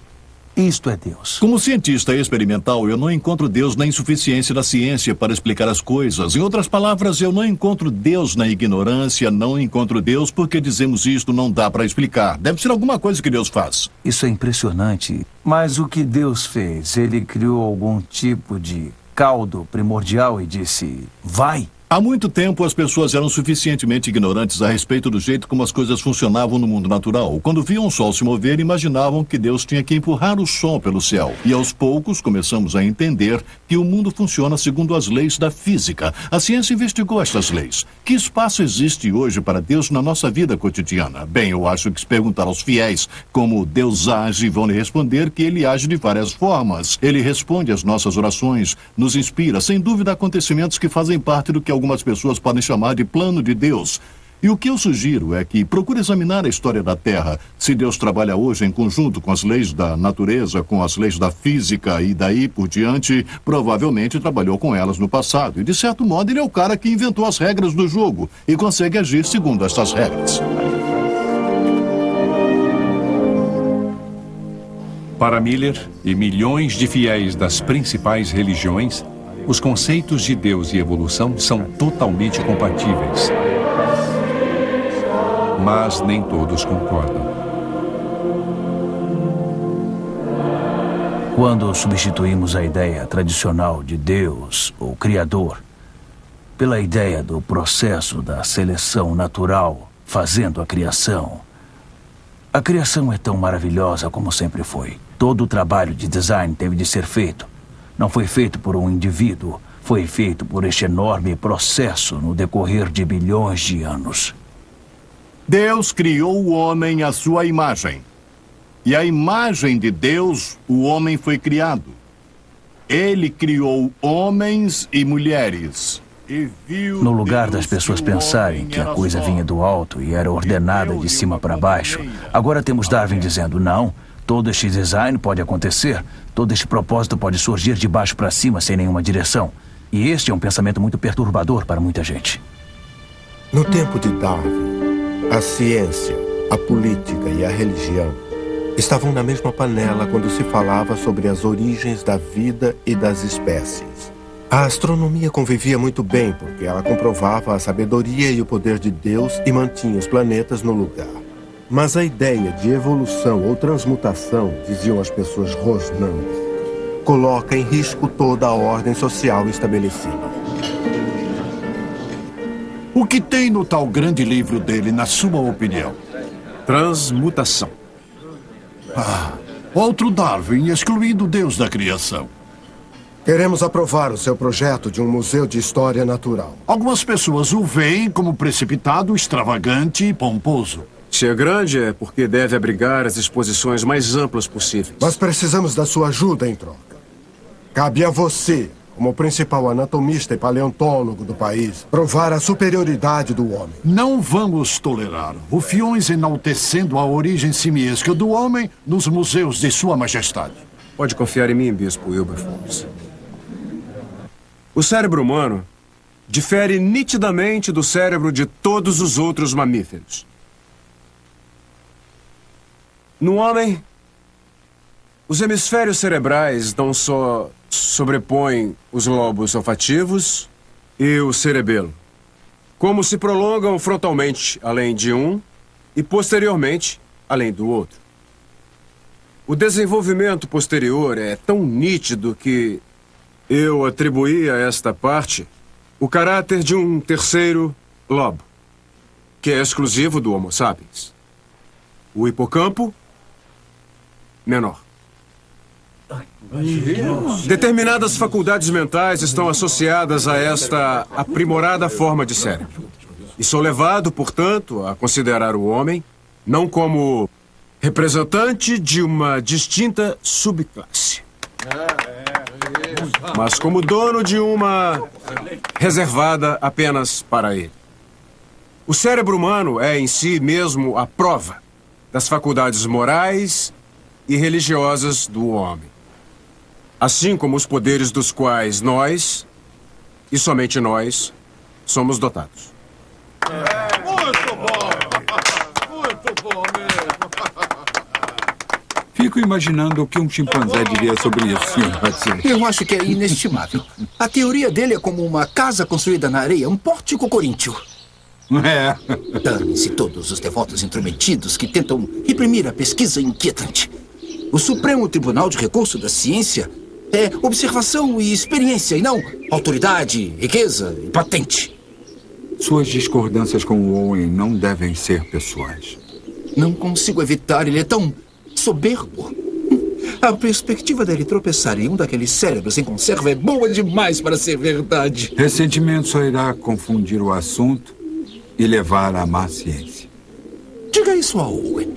isto é Deus? Como cientista experimental, eu não encontro Deus na insuficiência da ciência para explicar as coisas. Em outras palavras, eu não encontro Deus na ignorância, não encontro Deus porque dizemos isto não dá para explicar. Deve ser alguma coisa que Deus faz. Isso é impressionante. Mas o que Deus fez? Ele criou algum tipo de caldo primordial e disse, vai? Há muito tempo as pessoas eram suficientemente ignorantes a respeito do jeito como as coisas funcionavam no mundo natural. Quando viam o sol se mover, imaginavam que Deus tinha que empurrar o sol pelo céu. E aos poucos começamos a entender que o mundo funciona segundo as leis da física. A ciência investigou estas leis. Que espaço existe hoje para Deus na nossa vida cotidiana? Bem, eu acho que se perguntar aos fiéis como Deus age, vão lhe responder que ele age de várias formas. Ele responde às nossas orações, nos inspira, sem dúvida, acontecimentos que fazem parte do que algumas pessoas podem chamar de plano de Deus. E o que eu sugiro é que procure examinar a história da Terra. Se Deus trabalha hoje em conjunto com as leis da natureza, com as leis da física e daí por diante, provavelmente trabalhou com elas no passado. E de certo modo ele é o cara que inventou as regras do jogo e consegue agir segundo estas regras. Para Miller e milhões de fiéis das principais religiões, os conceitos de Deus e evolução são totalmente compatíveis. Mas nem todos concordam. Quando substituímos a ideia tradicional de Deus, ou Criador, pela ideia do processo da seleção natural fazendo a criação é tão maravilhosa como sempre foi. Todo o trabalho de design teve de ser feito. Não foi feito por um indivíduo, foi feito por este enorme processo no decorrer de bilhões de anos. Deus criou o homem à sua imagem. E à imagem de Deus, o homem foi criado. Ele criou homens e mulheres. No lugar das pessoas pensarem que a coisa vinha do alto e era ordenada de cima para baixo, agora temos Darwin dizendo, não, todo este design pode acontecer, todo este propósito pode surgir de baixo para cima sem nenhuma direção. E este é um pensamento muito perturbador para muita gente. No tempo de Darwin, a ciência, a política e a religião estavam na mesma panela quando se falava sobre as origens da vida e das espécies. A astronomia convivia muito bem porque ela comprovava a sabedoria e o poder de Deus e mantinha os planetas no lugar. Mas a ideia de evolução ou transmutação, diziam as pessoas rosnando, coloca em risco toda a ordem social estabelecida. O que tem no tal grande livro dele, na sua opinião? Transmutação. Outro Darwin, excluindo Deus da criação. Queremos aprovar o seu projeto de um museu de história natural. Algumas pessoas o veem como precipitado, extravagante e pomposo. Se é grande, é porque deve abrigar as exposições mais amplas possíveis. Mas precisamos da sua ajuda em troca. Cabe a você, como principal anatomista e paleontólogo do país, provar a superioridade do homem. Não vamos tolerar rufiões enaltecendo a origem simiesca do homem nos museus de Sua Majestade. Pode confiar em mim, Bispo Wilberforce. O cérebro humano difere nitidamente do cérebro de todos os outros mamíferos. No homem, os hemisférios cerebrais não só sobrepõem os lobos olfativos e o cerebelo, como se prolongam frontalmente além de um e posteriormente além do outro. O desenvolvimento posterior é tão nítido que eu atribuí a esta parte o caráter de um terceiro lobo, que é exclusivo do Homo sapiens. O hipocampo menor. Determinadas faculdades mentais estão associadas a esta aprimorada forma de cérebro. E sou levado, portanto, a considerar o homem não como representante de uma distinta subclasse, mas como dono de uma reservada apenas para ele. O cérebro humano é em si mesmo a prova das faculdades morais e religiosas do homem, assim como os poderes dos quais nós, e somente nós, somos dotados. Muito bom! Muito bom mesmo! Fico imaginando o que um chimpanzé diria sobre isso, Sr. Huxley. Eu acho que é inestimável. A teoria dele é como uma casa construída na areia, um pórtico coríntio. É. Dane-se todos os devotos intrometidos que tentam reprimir a pesquisa inquietante. O Supremo Tribunal de Recurso da Ciência é observação e experiência, e não autoridade, riqueza e patente. Suas discordâncias com o Owen não devem ser pessoais. Não consigo evitar, ele é tão soberbo. A perspectiva dele tropeçar em um daqueles cérebros em conserva é boa demais para ser verdade. Ressentimento só irá confundir o assunto e levar à má ciência. Diga isso a Owen.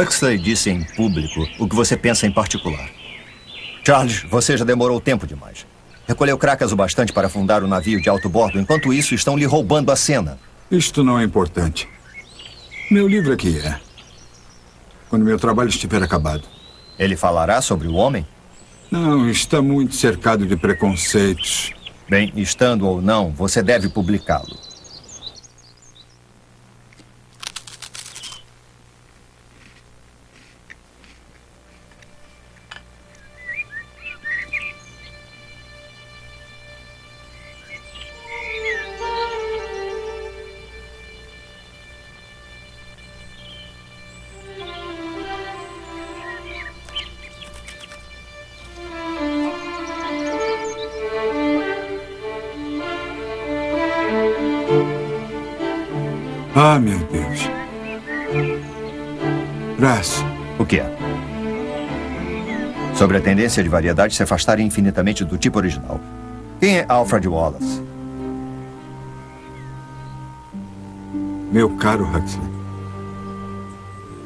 Huxley disse em público o que você pensa em particular. Charles, você já demorou tempo demais. Recolheu cracas o bastante para afundar o navio de alto bordo. Enquanto isso, estão lhe roubando a cena. Isto não é importante. Meu livro aqui é. Quando meu trabalho estiver acabado. Ele falará sobre o homem? Não, está muito cercado de preconceitos. Bem, estando ou não, você deve publicá-lo. Ah, meu Deus. Brass. O que é? Sobre a tendência de variedade se afastar infinitamente do tipo original. Quem é Alfred Wallace? Meu caro Huxley,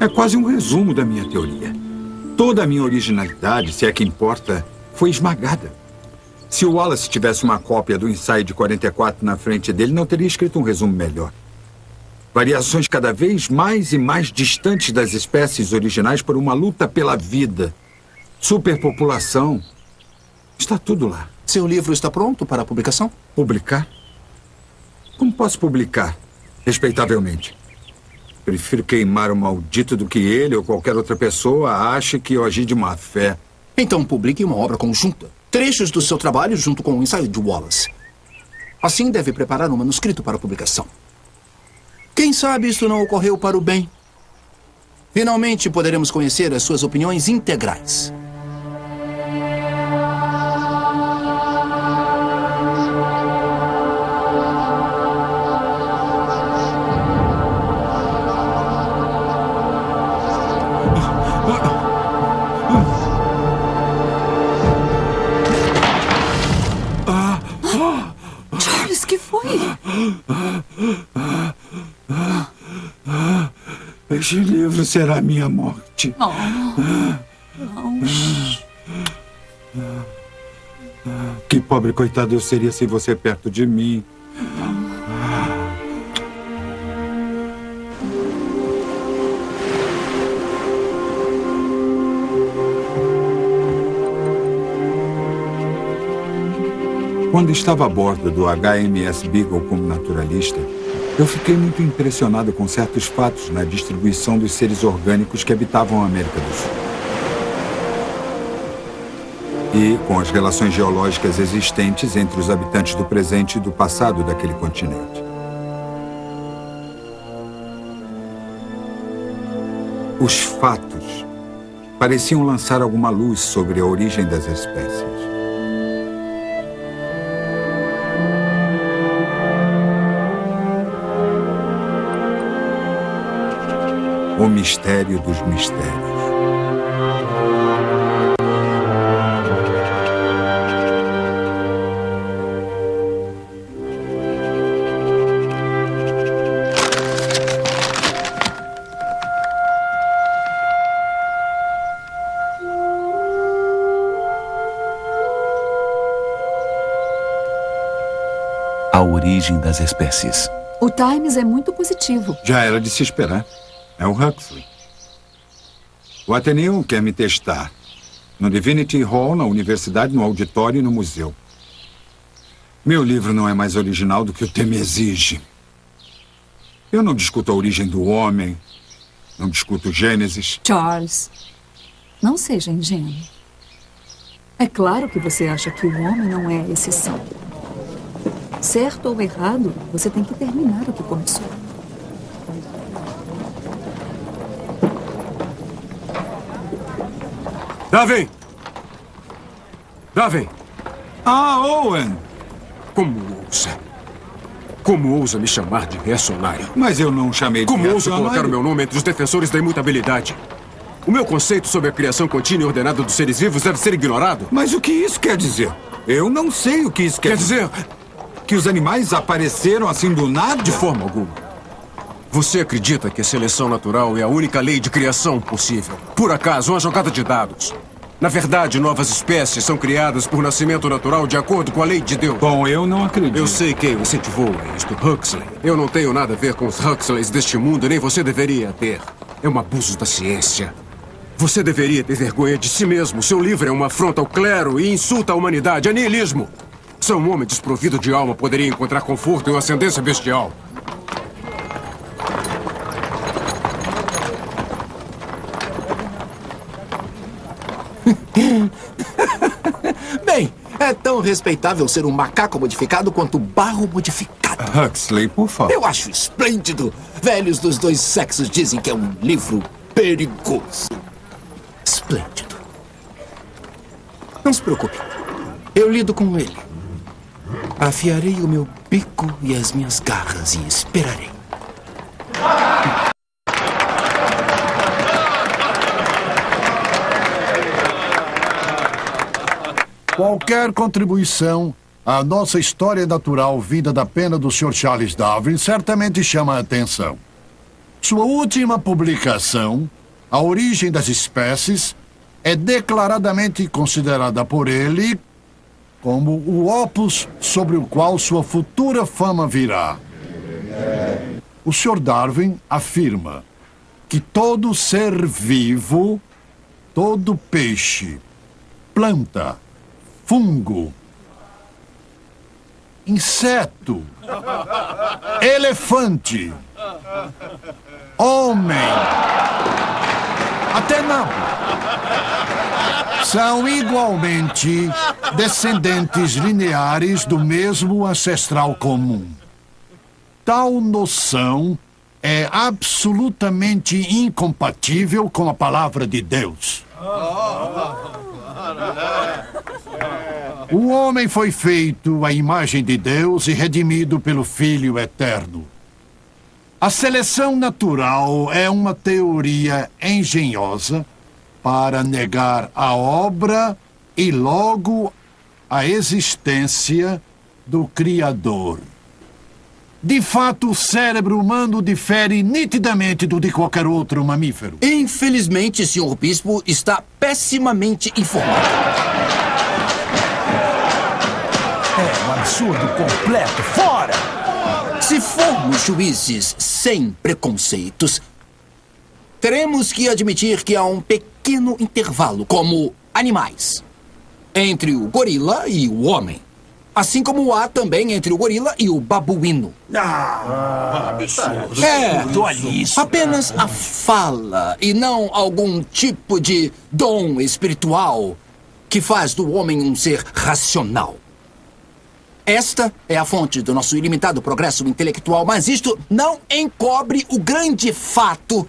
é quase um resumo da minha teoria. Toda a minha originalidade, se é que importa, foi esmagada. Se o Wallace tivesse uma cópia do ensaio de 44 na frente dele, não teria escrito um resumo melhor. Variações cada vez mais e mais distantes das espécies originais por uma luta pela vida. Superpopulação. Está tudo lá. Seu livro está pronto para publicação? Publicar? Como posso publicar? Respeitavelmente. Prefiro queimar o maldito do que ele ou qualquer outra pessoa ache que eu agi de má fé. Então publique uma obra conjunta. Trechos do seu trabalho junto com o ensaio de Wallace. Assim deve preparar um manuscrito para publicação. Quem sabe isso não ocorreu para o bem? Finalmente poderemos conhecer as suas opiniões integrais. Charles, que foi? Este livro será minha morte. Não. Que pobre coitado eu seria sem você perto de mim. Quando estava a bordo do HMS Beagle como naturalista, eu fiquei muito impressionado com certos fatos na distribuição dos seres orgânicos que habitavam a América do Sul. e com as relações geológicas existentes entre os habitantes do presente e do passado daquele continente. Os fatos pareciam lançar alguma luz sobre a origem das espécies. O mistério dos mistérios. A origem das espécies. O Times é muito positivo. Já era de se esperar. É o Huxley. O Atheneum quer me testar. No Divinity Hall, na universidade, no auditório e no museu. Meu livro não é mais original do que o tema exige. Eu não discuto a origem do homem. Não discuto Gênesis. Charles, não seja ingênuo. É claro que você acha que o homem não é a exceção. Certo ou errado, você tem que terminar o que começou. Darwin! Darwin! Ah, Owen! Como ousa? Como ousa me chamar de reacionário? Mas eu não chamei de Como ousa reacionário? colocar o meu nome entre os defensores da imutabilidade? O meu conceito sobre a criação contínua e ordenada dos seres vivos deve ser ignorado? Mas o que isso quer dizer? Eu não sei o que isso quer dizer. Que os animais apareceram assim do nada? De forma alguma. Você acredita que a seleção natural é a única lei de criação possível? Por acaso, uma jogada de dados. Na verdade, novas espécies são criadas por nascimento natural de acordo com a lei de Deus. Bom, eu não acredito. Eu sei quem o incentivou a isto, Huxley. Eu não tenho nada a ver com os Huxleys deste mundo, nem você deveria ter. É um abuso da ciência. Você deveria ter vergonha de si mesmo. Seu livro é uma afronta ao clero e insulta a humanidade. É niilismo. Só um homem desprovido de alma poderia encontrar conforto em uma ascendência bestial. Bem, é tão respeitável ser um macaco modificado quanto barro modificado. Huxley, por favor. Eu acho esplêndido. Velhos dos dois sexos dizem que é um livro perigoso. Esplêndido. Não se preocupe. Eu lido com ele. Afiarei o meu bico e as minhas garras e esperarei. Qualquer contribuição à nossa história natural vinda da pena do Sr. Charles Darwin certamente chama a atenção. Sua última publicação, A Origem das Espécies, é declaradamente considerada por ele como o opus sobre o qual sua futura fama virá. O Sr. Darwin afirma que todo ser vivo, todo peixe, planta, fungo, inseto, elefante, homem, até nabo, são igualmente descendentes lineares do mesmo ancestral comum. Tal noção é absolutamente incompatível com a palavra de Deus. O homem foi feito à imagem de Deus e redimido pelo Filho Eterno. A seleção natural é uma teoria engenhosa para negar a obra e logo a existência do Criador. De fato, o cérebro humano difere nitidamente do de qualquer outro mamífero. Infelizmente, Sr. Bispo está pessimamente informado. É um absurdo completo. Fora! Se formos juízes sem preconceitos, teremos que admitir que há um pequeno intervalo, como animais, entre o gorila e o homem. Assim como há também entre o gorila e o babuíno. Absurdo. Olha isso. Apenas a fala e não algum tipo de dom espiritual que faz do homem um ser racional. Esta é a fonte do nosso ilimitado progresso intelectual, mas isto não encobre o grande fato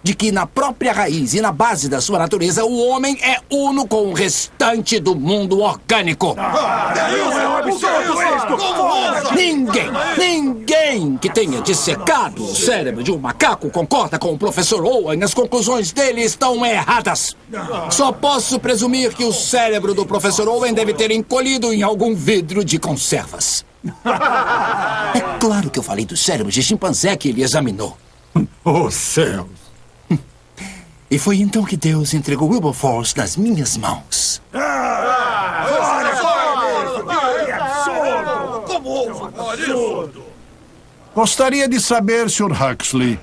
de que na própria raiz e na base da sua natureza o homem é uno com o restante do mundo orgânico. Ninguém que tenha dissecado o cérebro de um macaco concorda com o professor Owen. As conclusões dele estão erradas. Só posso presumir que o cérebro do professor Owen deve ter encolhido em algum vidro de conservas. É claro que eu falei dos cérebros de chimpanzé que ele examinou. Oh, céus! E foi então que Deus entregou Wilberforce nas minhas mãos. Gostaria de saber, Sr. Huxley,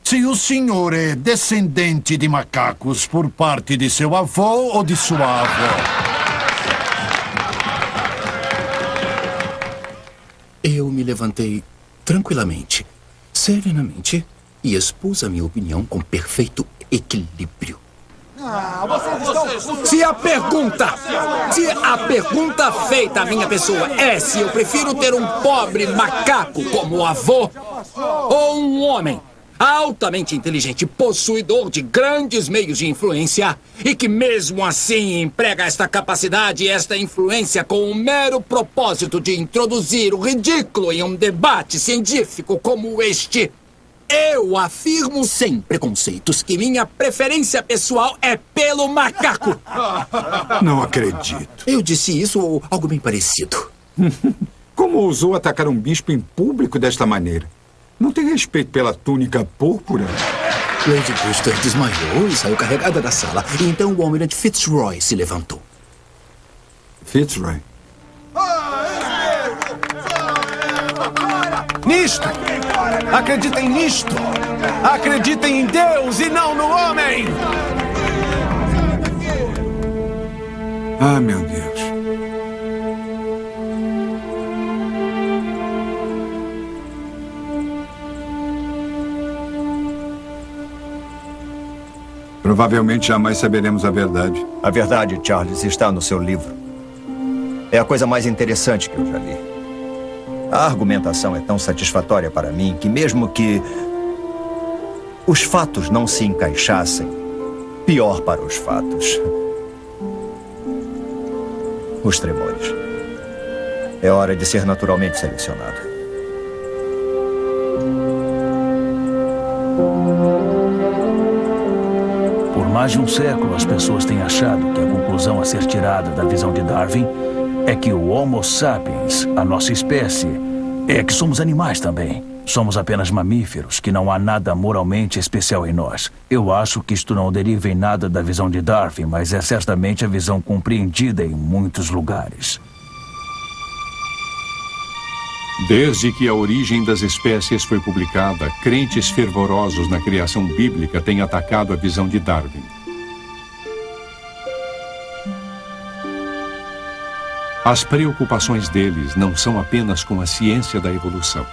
se o senhor é descendente de macacos por parte de seu avô ou de sua avó. Eu me levantei tranquilamente, serenamente, e expus a minha opinião com perfeito equilíbrio. Se a pergunta feita à minha pessoa é se eu prefiro ter um pobre macaco como avô ou um homem altamente inteligente, possuidor de grandes meios de influência e que mesmo assim emprega esta capacidade e esta influência com o mero propósito de introduzir o ridículo em um debate científico como este, eu afirmo sem preconceitos que minha preferência pessoal é pelo macaco. Não acredito. Eu disse isso ou algo bem parecido. Como ousou atacar um bispo em público desta maneira? Não tem respeito pela túnica púrpura? Lady Brewster desmaiou e saiu carregada da sala. E então o almirante Fitzroy se levantou. Fitzroy? Nisto! Acreditem nisto! Acreditem em Deus e não no homem! Ah, meu Deus. Provavelmente jamais saberemos a verdade. A verdade, Charles, está no seu livro. É a coisa mais interessante que eu já li. A argumentação é tão satisfatória para mim que mesmo que os fatos não se encaixassem, pior para os fatos. Os tremores. É hora de ser naturalmente selecionado. Por mais de um século, as pessoas têm achado que a conclusão a ser tirada da visão de Darwin é que o Homo sapiens, a nossa espécie, é que somos animais também. Somos apenas mamíferos, que não há nada moralmente especial em nós. Eu acho que isto não deriva em nada da visão de Darwin, mas é certamente a visão compreendida em muitos lugares. Desde que a Origem das Espécies foi publicada, crentes fervorosos na criação bíblica têm atacado a visão de Darwin. As preocupações deles não são apenas com a ciência da evolução.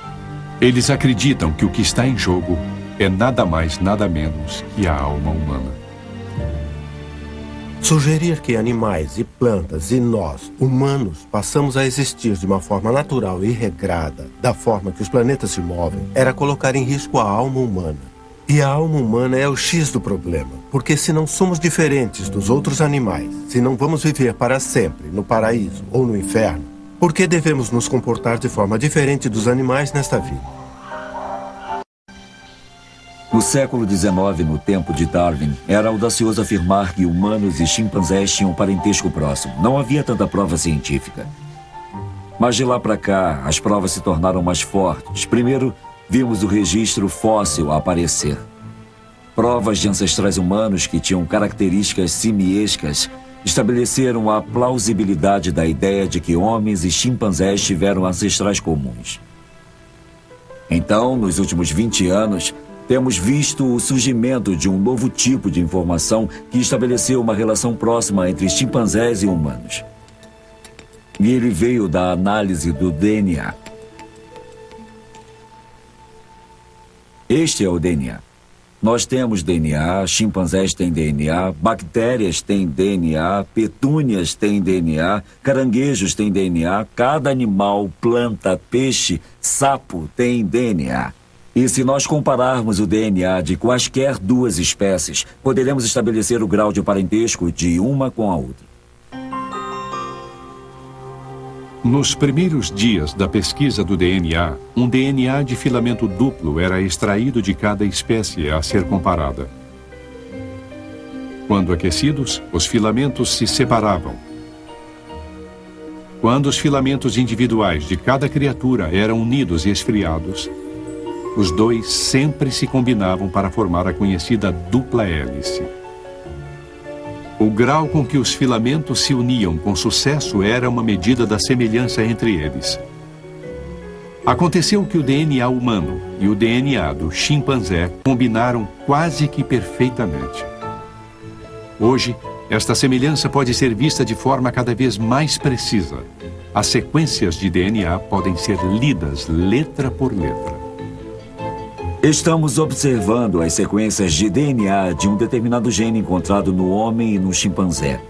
Eles acreditam que o que está em jogo é nada mais, nada menos que a alma humana. Sugerir que animais e plantas e nós, humanos, passamos a existir de uma forma natural e regrada, da forma que os planetas se movem, era colocar em risco a alma humana. E a alma humana é o X do problema, porque se não somos diferentes dos outros animais, se não vamos viver para sempre no paraíso ou no inferno, por que devemos nos comportar de forma diferente dos animais nesta vida? No século XIX, no tempo de Darwin, era audacioso afirmar que humanos e chimpanzés tinham parentesco próximo. Não havia tanta prova científica. Mas de lá para cá, as provas se tornaram mais fortes. Primeiro, vimos o registro fóssil aparecer. Provas de ancestrais humanos que tinham características simiescas estabeleceram a plausibilidade da ideia de que homens e chimpanzés tiveram ancestrais comuns. Então, nos últimos 20 anos, temos visto o surgimento de um novo tipo de informação que estabeleceu uma relação próxima entre chimpanzés e humanos. E ele veio da análise do DNA. Este é o DNA. Nós temos DNA, chimpanzés têm DNA, bactérias têm DNA, petúnias têm DNA, caranguejos têm DNA, cada animal, planta, peixe, sapo tem DNA. E se nós compararmos o DNA de quaisquer duas espécies, poderemos estabelecer o grau de parentesco de uma com a outra. Nos primeiros dias da pesquisa do DNA, um DNA de filamento duplo era extraído de cada espécie a ser comparada. Quando aquecidos, os filamentos se separavam. Quando os filamentos individuais de cada criatura eram unidos e esfriados, os dois sempre se combinavam para formar a conhecida dupla hélice. O grau com que os filamentos se uniam com sucesso era uma medida da semelhança entre eles. Aconteceu que o DNA humano e o DNA do chimpanzé combinaram quase que perfeitamente. Hoje, esta semelhança pode ser vista de forma cada vez mais precisa. As sequências de DNA podem ser lidas letra por letra. Estamos observando as sequências de DNA de um determinado gene encontrado no homem e no chimpanzé.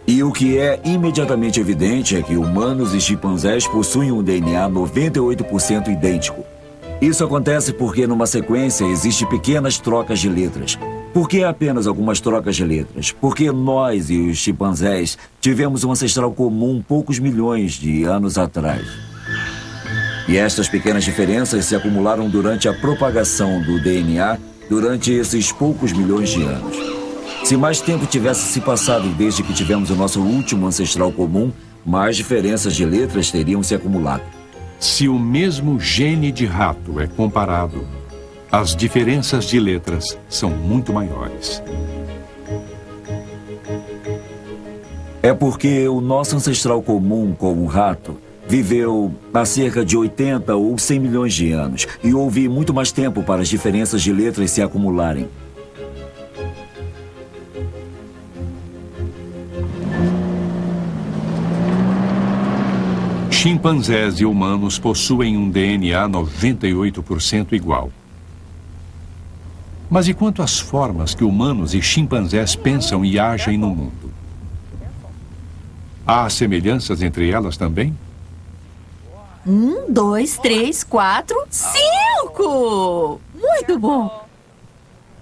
E o que é imediatamente evidente é que humanos e chimpanzés possuem um DNA 98% idêntico. Isso acontece porque numa sequência existem pequenas trocas de letras. Por que apenas algumas trocas de letras? Porque nós e os chimpanzés tivemos um ancestral comum poucos milhões de anos atrás. E estas pequenas diferenças se acumularam durante a propagação do DNA durante esses poucos milhões de anos. Se mais tempo tivesse se passado desde que tivemos o nosso último ancestral comum, mais diferenças de letras teriam se acumulado. Se o mesmo gene de rato é comparado, as diferenças de letras são muito maiores. É porque o nosso ancestral comum, como o rato, viveu há cerca de 80 ou 100 milhões de anos e houve muito mais tempo para as diferenças de letras se acumularem. Chimpanzés e humanos possuem um DNA 98% igual. Mas e quanto às formas que humanos e chimpanzés pensam e agem no mundo? Há semelhanças entre elas também? 1, 2, 3, 4, 5! Muito bom!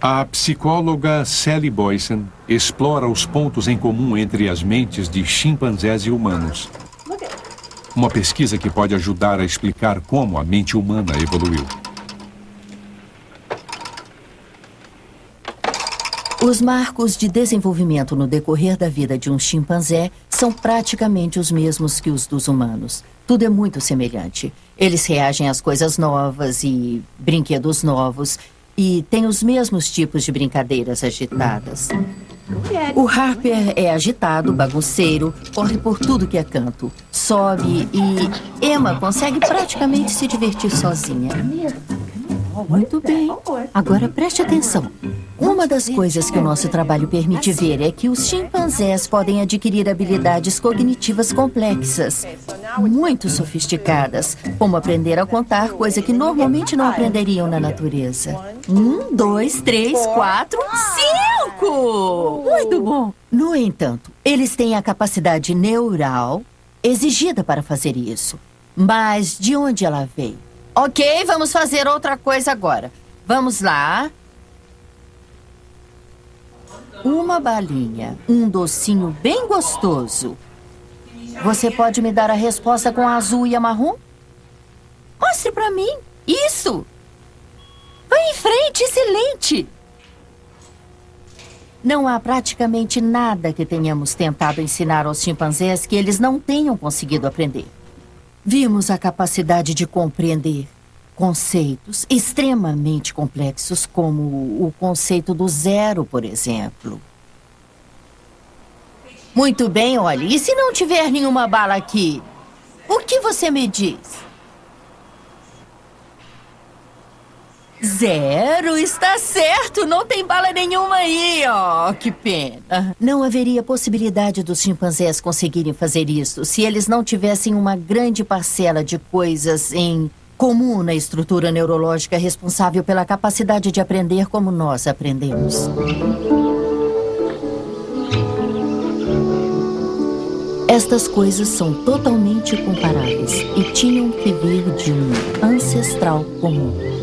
A psicóloga Sally Boysen explora os pontos em comum entre as mentes de chimpanzés e humanos. Uma pesquisa que pode ajudar a explicar como a mente humana evoluiu. Os marcos de desenvolvimento no decorrer da vida de um chimpanzé são praticamente os mesmos que os dos humanos. Tudo é muito semelhante. Eles reagem às coisas novas e brinquedos novos e têm os mesmos tipos de brincadeiras agitadas. O Harper é agitado, bagunceiro, corre por tudo que é canto, sobe e Emma consegue praticamente se divertir sozinha. Muito bem. Agora preste atenção. Uma das coisas que o nosso trabalho permite ver é que os chimpanzés podem adquirir habilidades cognitivas complexas, muito sofisticadas, como aprender a contar, coisa que normalmente não aprenderiam na natureza. 1, 2, 3, 4, 5! Muito bom! No entanto, eles têm a capacidade neural exigida para fazer isso. Mas de onde ela veio? Ok, vamos fazer outra coisa agora. Vamos lá. Uma balinha, um docinho bem gostoso. Você pode me dar a resposta com a azul e a marrom? Mostre pra mim. Isso! Vai em frente, excelente! Não há praticamente nada que tenhamos tentado ensinar aos chimpanzés que eles não tenham conseguido aprender. Vimos a capacidade de compreender conceitos extremamente complexos, como o conceito do zero, por exemplo. Muito bem, olha, e se não tiver nenhuma bala aqui? O que você me diz? 0, está certo, não tem bala nenhuma aí, oh, que pena. Não haveria possibilidade dos chimpanzés conseguirem fazer isso se eles não tivessem uma grande parcela de coisas em comum na estrutura neurológica responsável pela capacidade de aprender como nós aprendemos. Estas coisas são totalmente comparáveis e tinham que vir de um ancestral comum.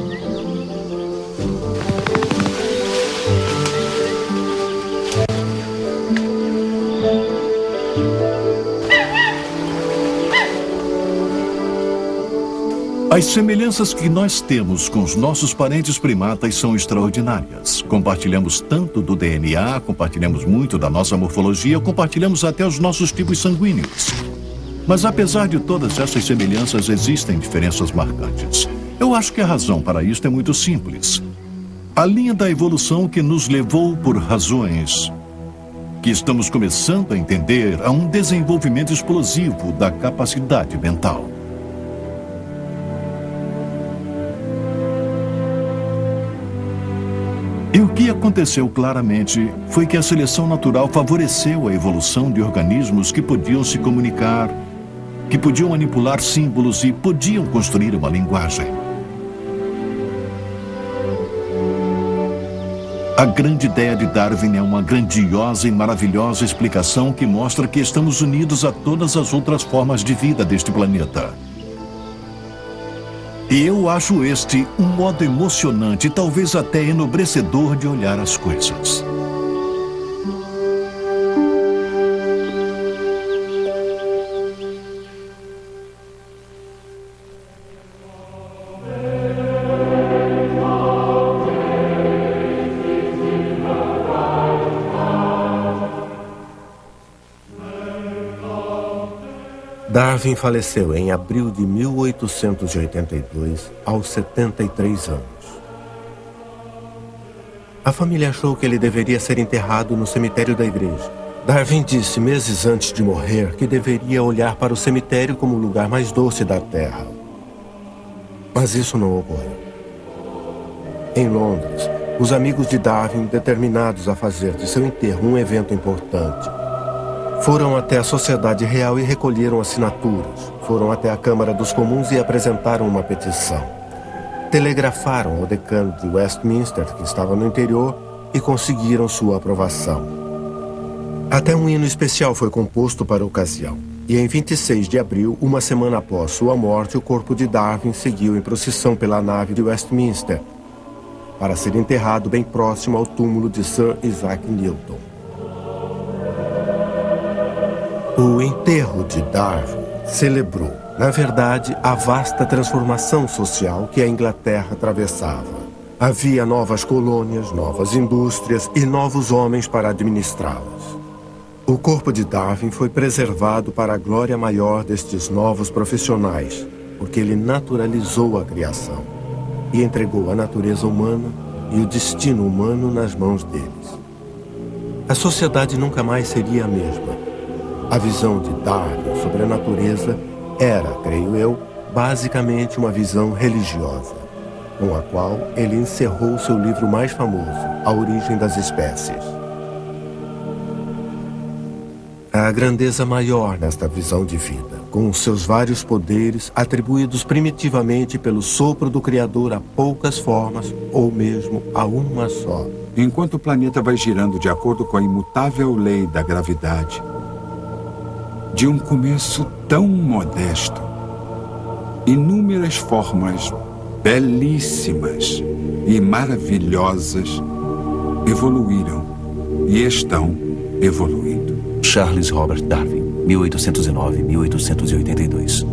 As semelhanças que nós temos com os nossos parentes primatas são extraordinárias. Compartilhamos tanto do DNA, compartilhamos muito da nossa morfologia, compartilhamos até os nossos tipos sanguíneos. Mas apesar de todas essas semelhanças, existem diferenças marcantes. Eu acho que a razão para isto é muito simples. A linha da evolução que nos levou por razões que estamos começando a entender a um desenvolvimento explosivo da capacidade mental. E o que aconteceu claramente foi que a seleção natural favoreceu a evolução de organismos que podiam se comunicar, que podiam manipular símbolos e podiam construir uma linguagem. A grande ideia de Darwin é uma grandiosa e maravilhosa explicação que mostra que estamos unidos a todas as outras formas de vida deste planeta. E eu acho este um modo emocionante, talvez até enobrecedor de olhar as coisas. Darwin faleceu em abril de 1882, aos 73 anos. A família achou que ele deveria ser enterrado no cemitério da igreja. Darwin disse meses antes de morrer que deveria olhar para o cemitério como o lugar mais doce da Terra. Mas isso não ocorreu. Em Londres, os amigos de Darwin, determinados a fazer de seu enterro um evento importante, foram até a Sociedade Real e recolheram assinaturas. Foram até a Câmara dos Comuns e apresentaram uma petição. Telegrafaram ao decano de Westminster, que estava no interior, e conseguiram sua aprovação. Até um hino especial foi composto para a ocasião. E em 26 de abril, uma semana após sua morte, o corpo de Darwin seguiu em procissão pela nave de Westminster, para ser enterrado bem próximo ao túmulo de Sir Isaac Newton. O enterro de Darwin celebrou, na verdade, a vasta transformação social que a Inglaterra atravessava. Havia novas colônias, novas indústrias e novos homens para administrá-las. O corpo de Darwin foi preservado para a glória maior destes novos profissionais, porque ele naturalizou a criação e entregou a natureza humana e o destino humano nas mãos deles. A sociedade nunca mais seria a mesma. A visão de Darwin sobre a natureza era, creio eu, basicamente uma visão religiosa, com a qual ele encerrou seu livro mais famoso, A Origem das Espécies. A grandeza maior nesta visão de vida, com os seus vários poderes atribuídos primitivamente pelo sopro do Criador a poucas formas ou mesmo a uma só. Enquanto o planeta vai girando de acordo com a imutável lei da gravidade, de um começo tão modesto, inúmeras formas belíssimas e maravilhosas evoluíram e estão evoluindo. Charles Robert Darwin, 1809-1882.